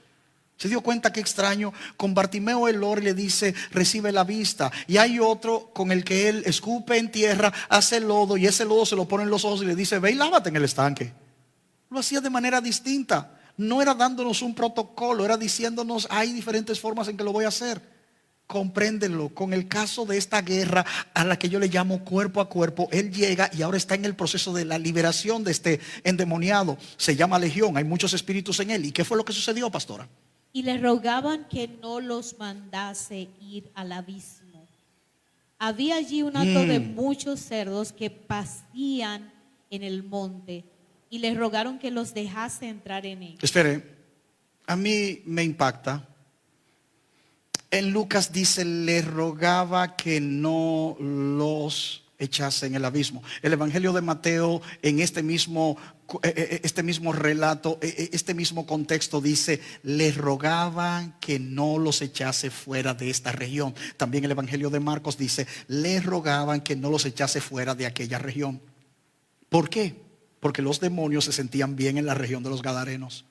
¿Se dio cuenta qué extraño? Con Bartimeo el ora y le dice: recibe la vista. Y hay otro con el que él escupe en tierra, hace lodo, y ese lodo se lo pone en los ojos y le dice: ve y lávate en el estanque. Lo hacía de manera distinta. No era dándonos un protocolo, era diciéndonos: hay diferentes formas en que lo voy a hacer. Compréndelo. Con el caso de esta guerra a la que yo le llamo cuerpo a cuerpo, él llega y ahora está en el proceso de la liberación de este endemoniado. Se llama legión, hay muchos espíritus en él. ¿Y qué fue lo que sucedió, pastora? Y le rogaban que no los mandase ir al abismo. Había allí un hato de muchos cerdos que pasían en el monte, y les rogaron que los dejase entrar en él. Espere, a mí me impacta. En Lucas dice: le rogaba que no los echase en el abismo. El Evangelio de Mateo, en este mismo relato, este mismo contexto, dice: le rogaban que no los echase fuera de esta región. También el Evangelio de Marcos dice: le rogaban que no los echase fuera de aquella región. ¿Por qué? Porque los demonios se sentían bien en la región de los Gadarenos.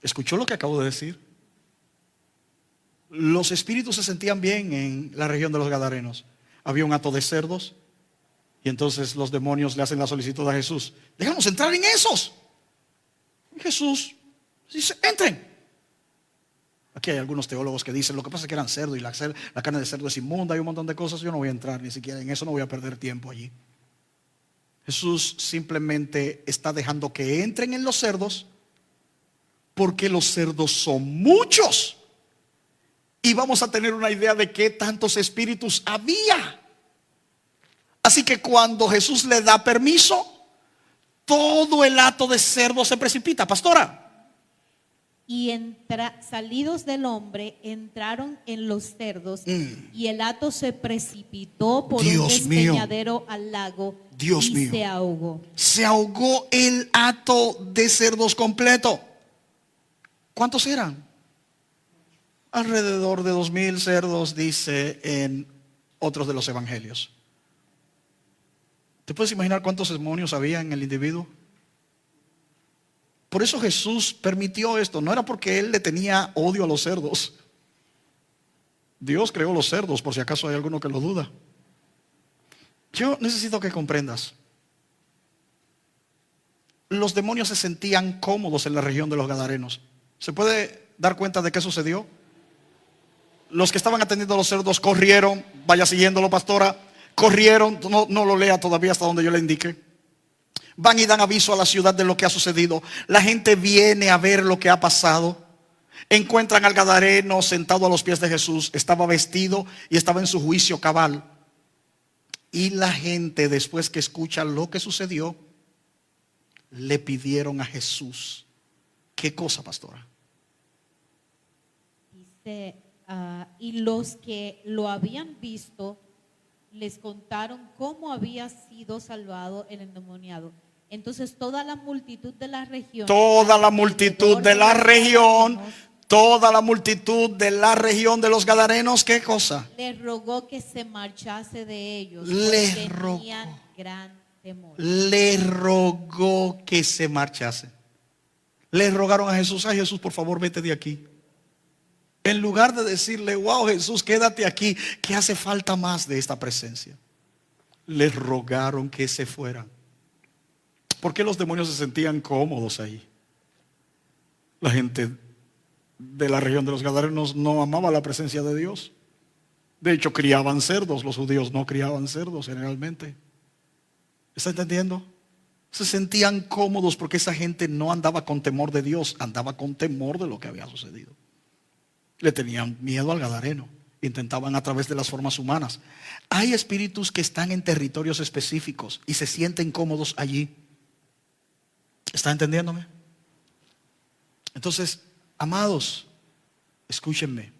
¿Escuchó lo que acabo de decir? Los espíritus se sentían bien en la región de los Gadarenos. Había un hato de cerdos, y entonces los demonios le hacen la solicitud a Jesús: déjanos entrar en esos. Y Jesús dice: entren. Aquí hay algunos teólogos que dicen: lo que pasa es que eran cerdos y la carne de cerdo es inmunda, hay un montón de cosas. Yo no voy a entrar ni siquiera en eso, no voy a perder tiempo allí. Jesús simplemente está dejando que entren en los cerdos, porque los cerdos son muchos. Y vamos a tener una idea de qué tantos espíritus había. Así que cuando Jesús le da permiso, todo el hato de cerdo se precipita, pastora. Y salidos del hombre, entraron en los cerdos, y el hato se precipitó por un despeñadero al lago. Dios y mío. se ahogó. Se ahogó el hato de cerdos completo. ¿Cuántos eran? Alrededor de 2000 cerdos, dice en otros de los evangelios. ¿Te puedes imaginar cuántos demonios había en el individuo? Por eso Jesús permitió esto. No era porque Él le tenía odio a los cerdos. Dios creó los cerdos, por si acaso hay alguno que lo duda. Yo necesito que comprendas. Los demonios se sentían cómodos en la región de los Gadarenos. ¿Se puede dar cuenta de qué sucedió? Los que estaban atendiendo a los cerdos corrieron. Vaya siguiéndolo, pastora. Corrieron, no lo lea todavía hasta donde yo le indique. Van y dan aviso a la ciudad de lo que ha sucedido. La gente viene a ver lo que ha pasado. Encuentran al gadareno sentado a los pies de Jesús. Estaba vestido y estaba en su juicio cabal. Y la gente, después que escucha lo que sucedió, le pidieron a Jesús. ¿Qué cosa, pastora? Dice, y los que lo habían visto les contaron cómo había sido salvado el endemoniado. Entonces toda la multitud de la región, Toda la multitud de la región, toda la multitud de la región de los Gadarenos, ¿qué cosa? le rogó que se marchase de ellos, Le porque rogó. tenían gran temor. Le rogó que se marchase. Le rogaron a Jesús: ay, Jesús, por favor, vete de aquí. En lugar de decirle: wow, Jesús, quédate aquí, que hace falta más de esta presencia. Le rogaron que se fueran. ¿Por qué los demonios se sentían cómodos ahí? La gente de la región de los Gadarenos no amaba la presencia de Dios. De hecho, criaban cerdos. Los judíos no criaban cerdos generalmente. ¿Está entendiendo? Se sentían cómodos porque esa gente no andaba con temor de Dios, andaba con temor de lo que había sucedido. Le tenían miedo al Gadareno. Intentaban a través de las formas humanas. Hay espíritus que están en territorios específicos y se sienten cómodos allí. ¿Está entendiéndome? Entonces, amados, escúchenme.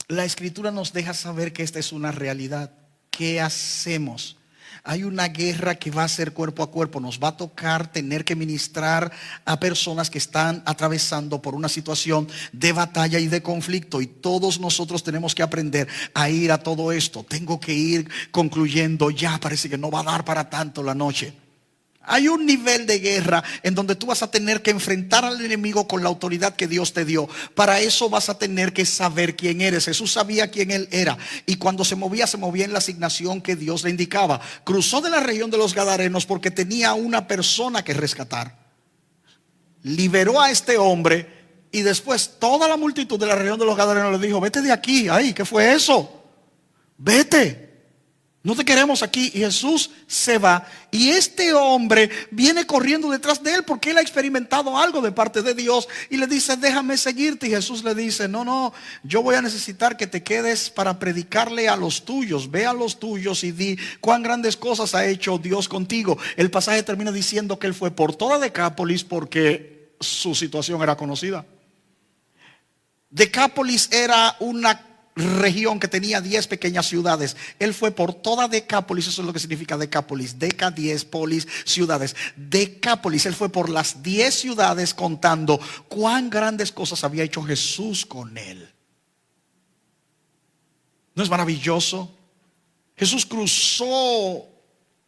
La Escritura nos deja saber que esta es una realidad. ¿Qué hacemos? Hay una guerra que va a ser cuerpo a cuerpo. Nos va a tocar tener que ministrar a personas que están atravesando por una situación de batalla y de conflicto. Y todos nosotros tenemos que aprender a ir a todo esto. Tengo que ir concluyendo ya. Parece que no va a dar para tanto la noche. Hay un nivel de guerra en donde tú vas a tener que enfrentar al enemigo con la autoridad que Dios te dio. Para eso vas a tener que saber quién eres. Jesús sabía quién él era. Y cuando se movía en la asignación que Dios le indicaba. Cruzó de la región de los Gadarenos porque tenía una persona que rescatar. Liberó a este hombre. Y después toda la multitud de la región de los Gadarenos le dijo: vete de aquí. Ay, ¿qué fue eso? Vete. No te queremos aquí. Y Jesús se va. Y este hombre viene corriendo detrás de él porque él ha experimentado algo de parte de Dios. Y le dice: déjame seguirte. Y Jesús le dice: no, yo voy a necesitar que te quedes para predicarle a los tuyos. Ve a los tuyos y di cuán grandes cosas ha hecho Dios contigo. El pasaje termina diciendo que él fue por toda Decápolis porque su situación era conocida. Decápolis era una región que tenía 10 pequeñas ciudades. Él fue por toda Decápolis. Eso es lo que significa Decápolis. Deca, 10, polis, ciudades. Decápolis. Él fue por las 10 ciudades contando cuán grandes cosas había hecho Jesús con él. ¿No es maravilloso? Jesús cruzó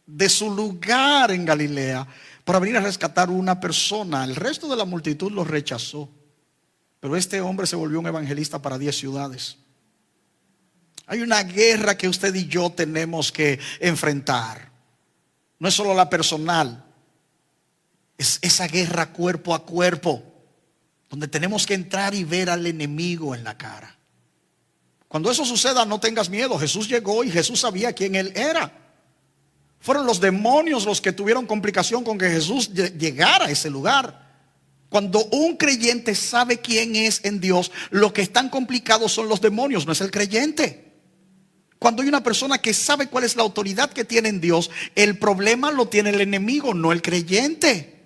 de su lugar en Galilea para venir a rescatar una persona. El resto de la multitud lo rechazó. Pero este hombre se volvió un evangelista para 10 ciudades. Hay una guerra que usted y yo tenemos que enfrentar. No es solo la personal. Es esa guerra cuerpo a cuerpo, donde tenemos que entrar y ver al enemigo en la cara. Cuando eso suceda, no tengas miedo. Jesús llegó y Jesús sabía quién él era. Fueron los demonios los que tuvieron complicación con que Jesús llegara a ese lugar. Cuando un creyente sabe quién es en Dios, lo que están complicados son los demonios, no es el creyente. Cuando hay una persona que sabe cuál es la autoridad que tiene en Dios, el problema lo tiene el enemigo, no el creyente.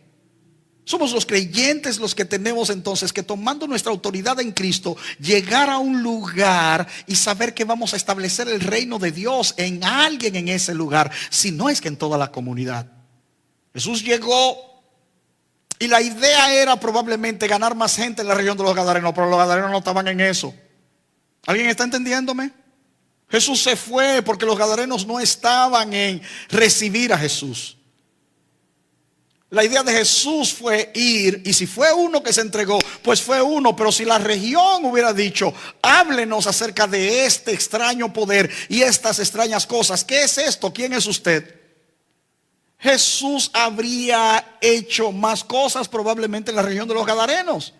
Somos los creyentes los que tenemos entonces que, tomando nuestra autoridad en Cristo, llegar a un lugar y saber que vamos a establecer el reino de Dios en alguien en ese lugar, si no es que en toda la comunidad. Jesús llegó y la idea era probablemente ganar más gente en la región de los Gadarenos, pero los Gadarenos no estaban en eso. ¿Alguien está entendiéndome? Jesús se fue porque los Gadarenos no estaban en recibir a Jesús. La idea de Jesús fue ir, y si fue uno que se entregó, pues fue uno. Pero si la región hubiera dicho: háblenos acerca de este extraño poder y estas extrañas cosas, ¿qué es esto? ¿Quién es usted? Jesús habría hecho más cosas probablemente en la región de los Gadarenos.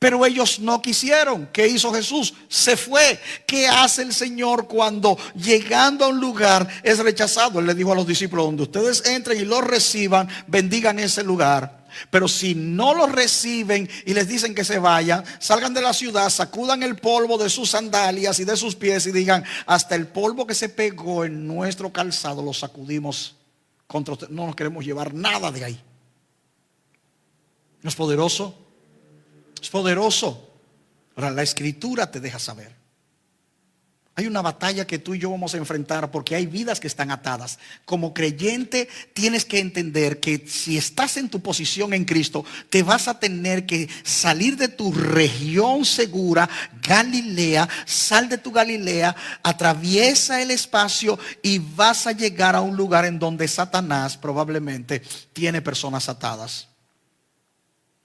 Pero ellos no quisieron. ¿Qué hizo Jesús? Se fue. ¿Qué hace el Señor cuando, llegando a un lugar, es rechazado? Él le dijo a los discípulos: donde ustedes entren y los reciban, bendigan ese lugar. Pero si no los reciben y les dicen que se vayan, salgan de la ciudad, sacudan el polvo de sus sandalias y de sus pies y digan: hasta el polvo que se pegó en nuestro calzado lo sacudimos contra usted. No nos queremos llevar nada de ahí. ¿No es poderoso? Es poderoso. Ahora, la Escritura te deja saber. Hay una batalla que tú y yo vamos a enfrentar porque hay vidas que están atadas. Como creyente tienes que entender que si estás en tu posición en Cristo, te vas a tener que salir de tu región segura, Galilea, sal de tu Galilea, atraviesa el espacio y vas a llegar a un lugar en donde Satanás probablemente tiene personas atadas.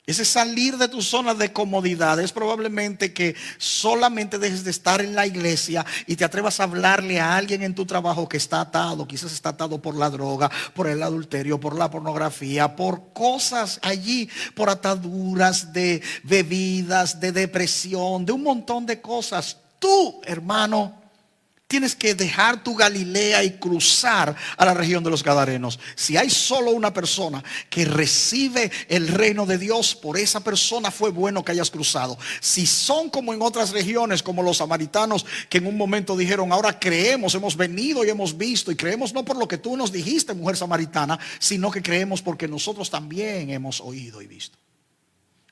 Ese salir de tu zona de comodidad es probablemente que solamente dejes de estar en la iglesia y te atrevas a hablarle a alguien en tu trabajo que está atado. Quizás está atado por la droga, por el adulterio, por la pornografía, por cosas allí, por ataduras de bebidas, de depresión, de un montón de cosas. Tú, hermano, tienes que dejar tu Galilea y cruzar a la región de los Gadarenos. Si hay solo una persona que recibe el reino de Dios, por esa persona fue bueno que hayas cruzado. Si son como en otras regiones, como los samaritanos, que en un momento dijeron, ahora creemos, hemos venido y hemos visto, y creemos no por lo que tú nos dijiste, mujer samaritana, sino que creemos porque nosotros también hemos oído y visto.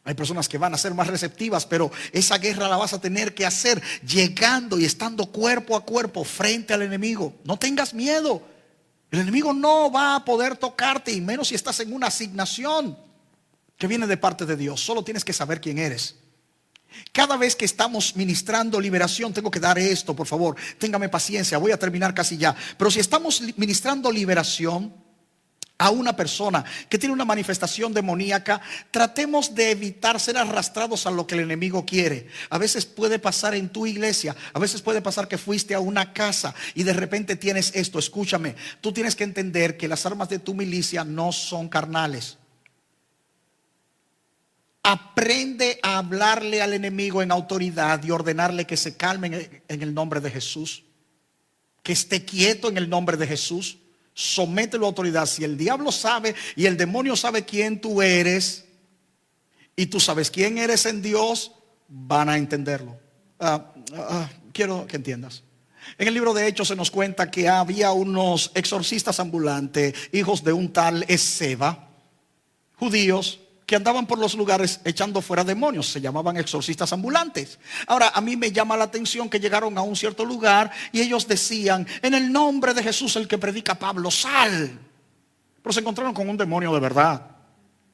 Hay personas que van a ser más receptivas, pero esa guerra la vas a tener que hacer llegando y estando cuerpo a cuerpo frente al enemigo. No tengas miedo. El enemigo no va a poder tocarte, y menos si estás en una asignación que viene de parte de Dios. Solo tienes que saber quién eres. Cada vez que estamos ministrando liberación, tengo que dar esto, por favor, téngame paciencia, voy a terminar casi ya. Pero si estamos ministrando liberación a una persona que tiene una manifestación demoníaca, tratemos de evitar ser arrastrados a lo que el enemigo quiere. A veces puede pasar en tu iglesia, a veces puede pasar que fuiste a una casa y de repente tienes esto. Escúchame, tú tienes que entender que las armas de tu milicia no son carnales. Aprende a hablarle al enemigo en autoridad y ordenarle que se calme en el nombre de Jesús, que esté quieto en el nombre de Jesús. Somételo a autoridad. Si el diablo sabe y el demonio sabe quién tú eres y tú sabes quién eres en Dios, van a entenderlo. Quiero que entiendas. En el libro de Hechos se nos cuenta que había unos exorcistas ambulantes, hijos de un tal Esceva, judíos, que andaban por los lugares echando fuera demonios. Se llamaban exorcistas ambulantes. Ahora, a mí me llama la atención que llegaron a un cierto lugar y ellos decían, en el nombre de Jesús, el que predica Pablo, sal. Pero se encontraron con un demonio de verdad,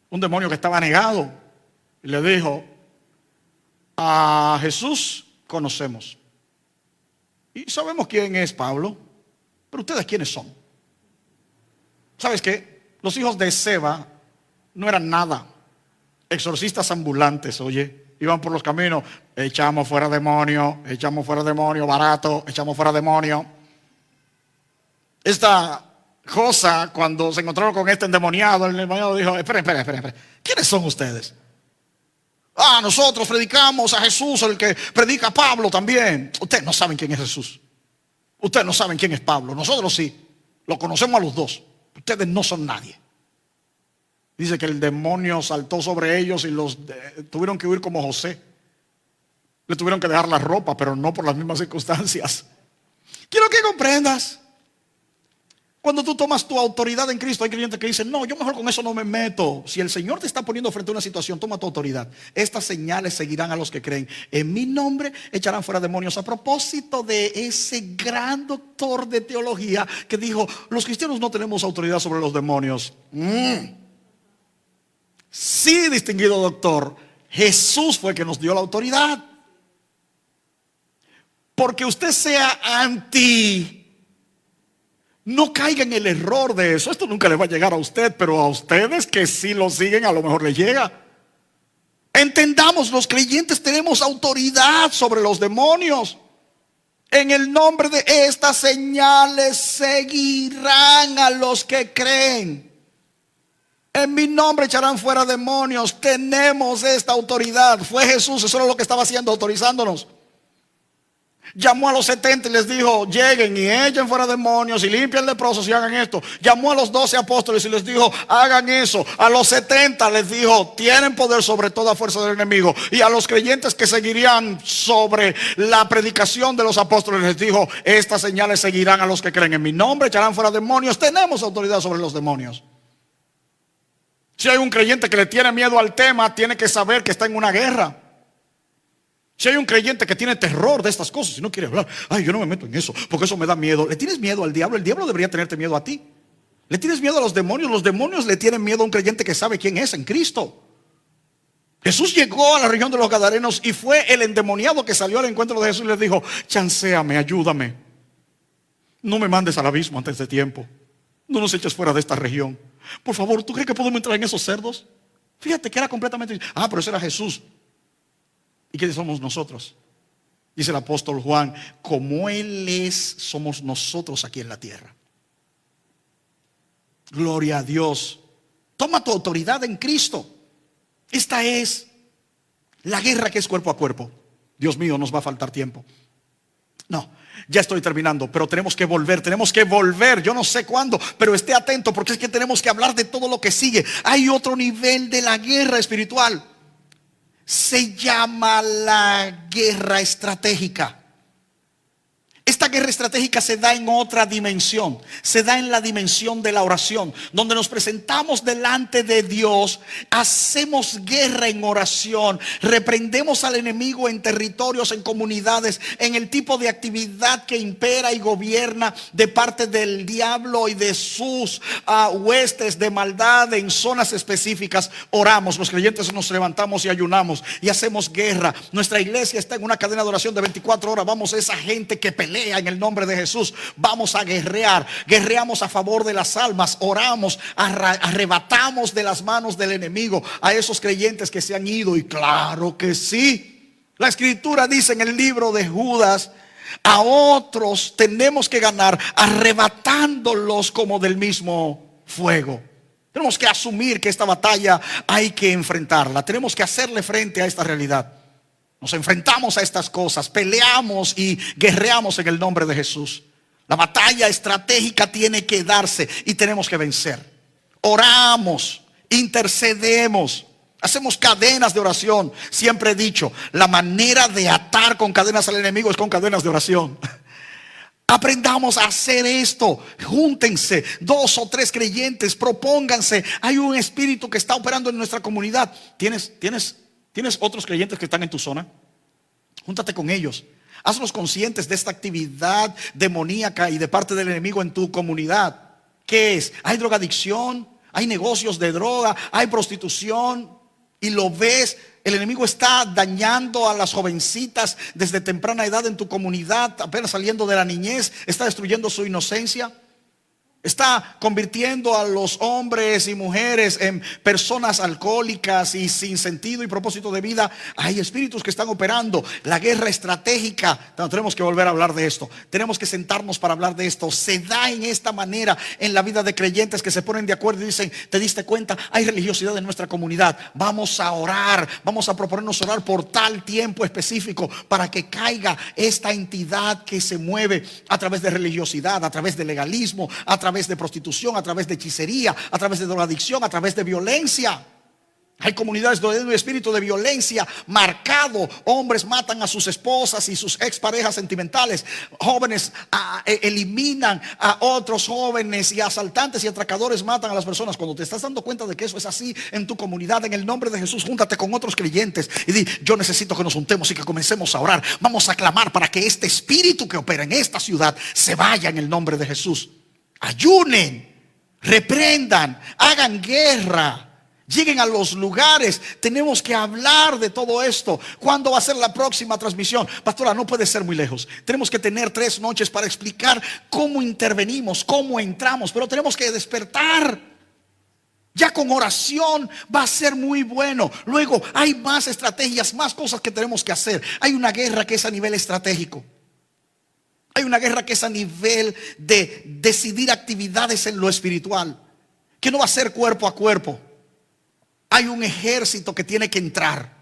un demonio que estaba negado, y le dijo, a Jesús conocemos y sabemos quién es Pablo, pero ustedes quiénes son. ¿Sabes qué? Los hijos de Seba no eran nada. Exorcistas ambulantes, oye, iban por los caminos, echamos fuera demonio, barato, echamos fuera demonio. Esta cosa, cuando se encontraron con este endemoniado, el endemoniado dijo, esperen, ¿quiénes son ustedes? Nosotros predicamos a Jesús, el que predica a Pablo también. Ustedes no saben quién es Jesús. Ustedes no saben quién es Pablo. Nosotros sí, lo conocemos a los dos. Ustedes no son nadie. Dice que el demonio saltó sobre ellos y los tuvieron que huir como José. Le tuvieron que dejar la ropa, pero no por las mismas circunstancias. Quiero que comprendas. Cuando tú tomas tu autoridad en Cristo, hay creyentes que dicen, no, yo mejor con eso no me meto. Si el Señor te está poniendo frente a una situación, toma tu autoridad. Estas señales seguirán a los que creen. En mi nombre echarán fuera demonios. A propósito de ese gran doctor de teología que dijo, los cristianos no tenemos autoridad sobre los demonios. Sí, distinguido doctor, Jesús fue el que nos dio la autoridad. Porque usted sea anti, no caiga en el error de eso. Esto nunca le va a llegar a usted, pero a ustedes que sí lo siguen, a lo mejor les llega. Entendamos, los creyentes tenemos autoridad sobre los demonios. En el nombre de estas señales seguirán a los que creen. En mi nombre echarán fuera demonios. Tenemos esta autoridad. Fue Jesús, eso era lo que estaba haciendo, autorizándonos. Llamó a los 70 y les dijo, lleguen y echen fuera demonios y limpien leprosos y hagan esto. Llamó a los 12 apóstoles y les dijo, hagan eso. A los 70 les dijo, tienen poder sobre toda fuerza del enemigo. Y a los creyentes que seguirían sobre la predicación de los apóstoles les dijo, estas señales seguirán a los que creen. En mi nombre echarán fuera demonios. Tenemos autoridad sobre los demonios. Si hay un creyente que le tiene miedo al tema, tiene que saber que está en una guerra. Si hay un creyente que tiene terror de estas cosas y no quiere hablar, ay, yo no me meto en eso porque eso me da miedo. ¿Le tienes miedo al diablo? El diablo debería tenerte miedo a ti. ¿Le tienes miedo a los demonios? Los demonios le tienen miedo a un creyente que sabe quién es en Cristo. Jesús llegó a la región de los Gadarenos y fue el endemoniado que salió al encuentro de Jesús y le dijo: chanceame, ayúdame. No me mandes al abismo antes de tiempo. No nos eches fuera de esta región. Por favor, ¿tú crees que podemos entrar en esos cerdos? Fíjate que era completamente... pero ese era Jesús. ¿Y qué somos nosotros? Dice el apóstol Juan: como Él es, somos nosotros aquí en la tierra. Gloria a Dios. Toma tu autoridad en Cristo. Esta es la guerra que es cuerpo a cuerpo. Dios mío, nos va a faltar tiempo. No, ya estoy terminando, pero tenemos que volver. Yo no sé cuándo, pero esté atento, porque es que tenemos que hablar de todo lo que sigue. Hay otro nivel de la guerra espiritual. Se llama la guerra estratégica. Esta guerra estratégica se da en otra dimensión. Se da en la dimensión de la oración, donde nos presentamos delante de Dios, hacemos guerra en oración, reprendemos al enemigo en territorios, en comunidades, en el tipo de actividad que impera y gobierna de parte del diablo y de sus huestes de maldad en zonas específicas. Oramos, los creyentes nos levantamos y ayunamos y hacemos guerra. Nuestra iglesia está en una cadena de oración de 24 horas. Vamos a esa gente que pelea en el nombre de Jesús. Vamos a guerrear. Guerreamos a favor de las almas. Oramos, arrebatamos de las manos del enemigo a esos creyentes que se han ido. Y claro que sí, la escritura dice en el libro de Judas: a otros tenemos que ganar arrebatándolos como del mismo fuego. Tenemos que asumir que esta batalla hay que enfrentarla. Tenemos que hacerle frente a esta realidad. Nos enfrentamos a estas cosas, peleamos y guerreamos en el nombre de Jesús. La batalla estratégica tiene que darse y tenemos que vencer. Oramos, intercedemos, hacemos cadenas de oración. Siempre he dicho, la manera de atar con cadenas al enemigo es con cadenas de oración. Aprendamos a hacer esto. Júntense 2 o 3 creyentes, propónganse. Hay un espíritu que está operando en nuestra comunidad. ¿Tienes otros creyentes que están en tu zona? Júntate con ellos. Hazlos conscientes de esta actividad demoníaca y de parte del enemigo en tu comunidad. ¿Qué es? Hay drogadicción, hay negocios de droga, hay prostitución. Y lo ves, el enemigo está dañando a las jovencitas desde temprana edad en tu comunidad, apenas saliendo de la niñez, está destruyendo su inocencia. Está convirtiendo a los hombres y mujeres en personas alcohólicas y sin sentido y propósito de vida. Hay espíritus que están operando. La guerra estratégica, tenemos que volver a hablar de esto. Tenemos que sentarnos para hablar de esto. Se da en esta manera en la vida de creyentes que se ponen de acuerdo y dicen: ¿te diste cuenta? Hay religiosidad en nuestra comunidad. Vamos a orar, vamos a proponernos orar por tal tiempo específico para que caiga esta entidad que se mueve a través de religiosidad, a través de legalismo, a través de prostitución, a través de hechicería, a través de drogadicción, a través de violencia. Hay comunidades donde hay un espíritu de violencia marcado. Hombres matan a sus esposas y sus exparejas sentimentales. Jóvenes eliminan a otros jóvenes, y asaltantes y atracadores matan a las personas. Cuando te estás dando cuenta de que eso es así en tu comunidad, en el nombre de Jesús, júntate con otros creyentes y di: yo necesito que nos juntemos y que comencemos a orar. Vamos a clamar para que este espíritu que opera en esta ciudad se vaya en el nombre de Jesús. Ayunen, reprendan, hagan guerra, lleguen a los lugares. Tenemos que hablar de todo esto. ¿Cuándo va a ser la próxima transmisión? Pastora, no puede ser muy lejos. Tenemos que tener 3 noches para explicar cómo intervenimos, cómo entramos, pero tenemos que despertar. Ya con oración va a ser muy bueno. Luego hay más estrategias, más cosas que tenemos que hacer. Hay una guerra que es a nivel estratégico. Hay una guerra que es a nivel de decidir actividades en lo espiritual, que no va a ser cuerpo a cuerpo. Hay un ejército que tiene que entrar.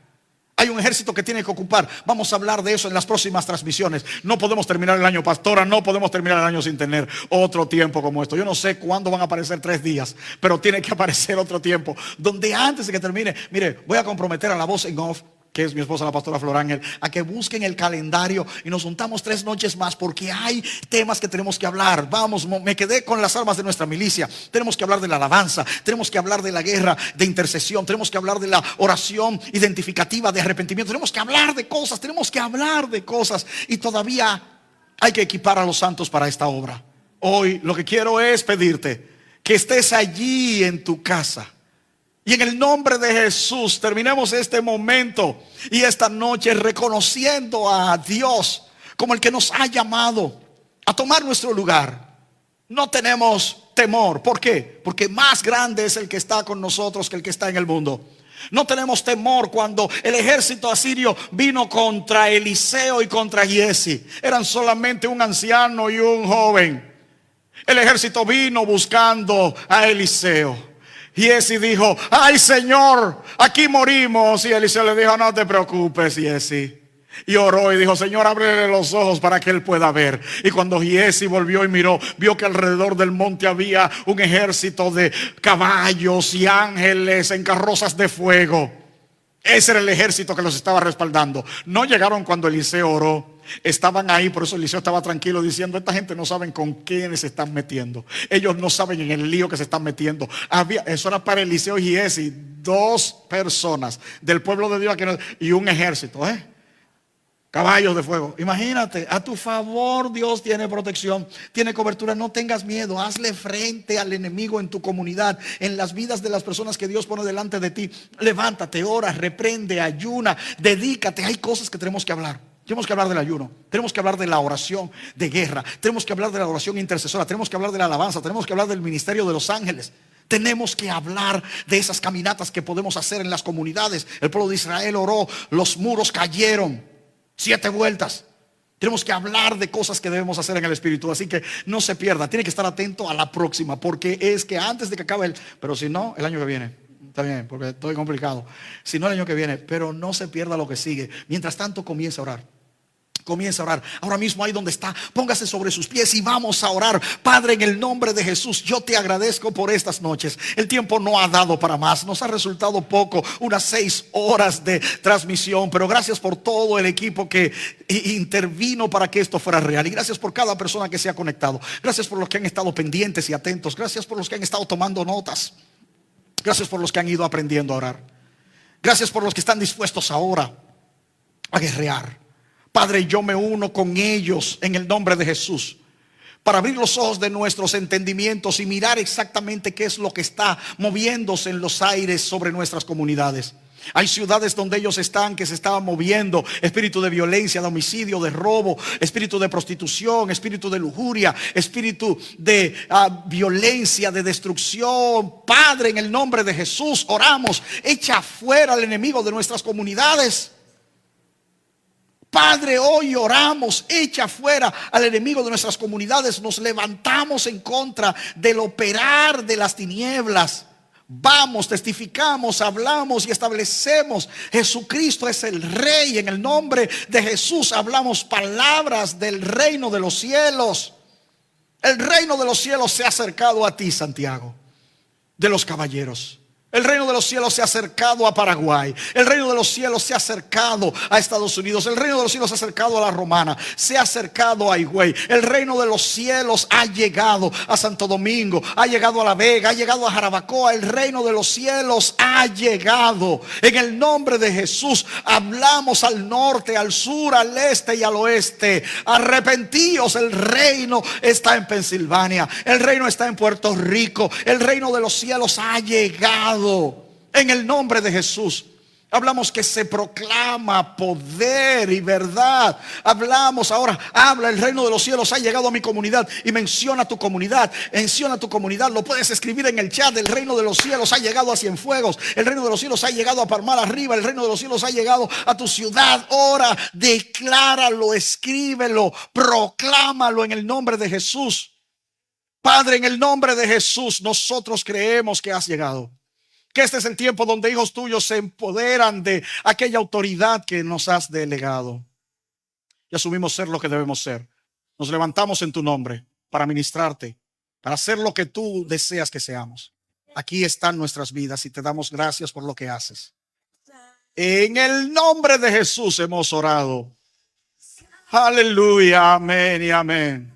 Hay un ejército que tiene que ocupar. Vamos a hablar de eso en las próximas transmisiones. No podemos terminar el año, pastora. No podemos terminar el año sin tener otro tiempo como esto. Yo no sé cuándo van a aparecer 3 días, pero tiene que aparecer otro tiempo donde antes de que termine, mire, voy a comprometer a la voz en off que es mi esposa, la pastora Flor Ángel, a que busquen el calendario y nos juntamos 3 noches más, porque hay temas que tenemos que hablar. Vamos, me quedé con las armas de nuestra milicia. Tenemos que hablar de la alabanza, tenemos que hablar de la guerra de intercesión, tenemos que hablar de la oración identificativa de arrepentimiento, tenemos que hablar de cosas, y todavía hay que equipar a los santos para esta obra. Hoy lo que quiero es pedirte que estés allí en tu casa. Y en el nombre de Jesús terminemos este momento y esta noche reconociendo a Dios como el que nos ha llamado a tomar nuestro lugar. No tenemos temor. ¿Por qué? Porque más grande es el que está con nosotros que el que está en el mundo. No tenemos temor cuando el ejército asirio vino contra Eliseo y contra Giesi. Eran solamente un anciano y un joven. El ejército vino buscando a Eliseo. Giesi dijo: ay, Señor, aquí morimos. Y Eliseo le dijo: no te preocupes, Giesi. Y oró y dijo: Señor, ábrele los ojos para que él pueda ver. Y cuando Giesi volvió y miró, vio que alrededor del monte había un ejército de caballos y ángeles en carrozas de fuego. Ese era el ejército que los estaba respaldando. No llegaron cuando Eliseo oró. Estaban ahí, por eso Eliseo estaba tranquilo diciendo: esta gente no saben con quiénes se están metiendo. Ellos no saben en el lío que se están metiendo. Eso era para Eliseo y Giesi, 2 personas del pueblo de Dios y un ejército, caballos de fuego. Imagínate, a tu favor Dios tiene protección, tiene cobertura. No tengas miedo, hazle frente al enemigo en tu comunidad, en las vidas de las personas que Dios pone delante de ti. Levántate, ora, reprende, ayuna, dedícate. Hay cosas que tenemos que hablar. Tenemos que hablar del ayuno, tenemos que hablar de la oración de guerra, tenemos que hablar de la oración intercesora, tenemos que hablar de la alabanza, tenemos que hablar del ministerio de los ángeles. Tenemos que hablar de esas caminatas que podemos hacer en las comunidades. El pueblo de Israel oró, los muros cayeron 7 vueltas. Tenemos que hablar de cosas que debemos hacer en el Espíritu. Así que no se pierda, tiene que estar atento a la próxima, porque es que antes de que acabe pero si no, el año que viene. Está bien, porque estoy complicado. Si no, el año que viene. Pero no se pierda lo que sigue. Mientras tanto, comienza a orar. Comienza a orar. Ahora mismo ahí donde está, póngase sobre sus pies y vamos a orar. Padre, en el nombre de Jesús, yo te agradezco por estas noches. El tiempo no ha dado para más. Nos ha resultado poco, unas 6 horas de transmisión. Pero gracias por todo el equipo que intervino para que esto fuera real. Y gracias por cada persona que se ha conectado. Gracias por los que han estado pendientes y atentos. Gracias por los que han estado tomando notas. Gracias por los que han ido aprendiendo a orar. Gracias por los que están dispuestos ahora a guerrear. Padre, yo me uno con ellos en el nombre de Jesús para abrir los ojos de nuestros entendimientos y mirar exactamente qué es lo que está moviéndose en los aires sobre nuestras comunidades. Hay ciudades donde ellos están, que se estaban moviendo espíritu de violencia, de homicidio, de robo, espíritu de prostitución, espíritu de lujuria, espíritu de violencia, de destrucción. Padre, en el nombre de Jesús oramos, echa fuera al enemigo de nuestras comunidades. Padre, hoy oramos, echa fuera al enemigo de nuestras comunidades. Nos levantamos en contra del operar de las tinieblas. Vamos, testificamos, hablamos y establecemos: Jesucristo es el Rey. En el nombre de Jesús hablamos palabras del reino de los cielos. El reino de los cielos se ha acercado a ti, Santiago de los Caballeros. El reino de los cielos se ha acercado a Paraguay. El reino de los cielos se ha acercado a Estados Unidos. El reino de los cielos se ha acercado a La Romana. Se ha acercado a Higüey. El reino de los cielos ha llegado a Santo Domingo. Ha llegado a La Vega. Ha llegado a Jarabacoa. El reino de los cielos ha llegado. En el nombre de Jesús hablamos al norte, al sur, al este y al oeste: arrepentíos. El reino está en Pensilvania. El reino está en Puerto Rico. El reino de los cielos ha llegado. En el nombre de Jesús hablamos que se proclama poder y verdad. Hablamos ahora, habla: el reino de los cielos ha llegado a mi comunidad. Y menciona tu comunidad, menciona tu comunidad. Lo puedes escribir en el chat: el reino de los cielos ha llegado a Cienfuegos. El reino de los cielos ha llegado a Palmar Arriba. El reino de los cielos ha llegado a tu ciudad. Ora, decláralo, escríbelo, proclámalo en el nombre de Jesús. Padre, en el nombre de Jesús, nosotros creemos que has llegado. Que este es el tiempo donde hijos tuyos se empoderan de aquella autoridad que nos has delegado. Y asumimos ser lo que debemos ser. Nos levantamos en tu nombre para ministrarte, para hacer lo que tú deseas que seamos. Aquí están nuestras vidas y te damos gracias por lo que haces. En el nombre de Jesús hemos orado. Aleluya, amén y amén.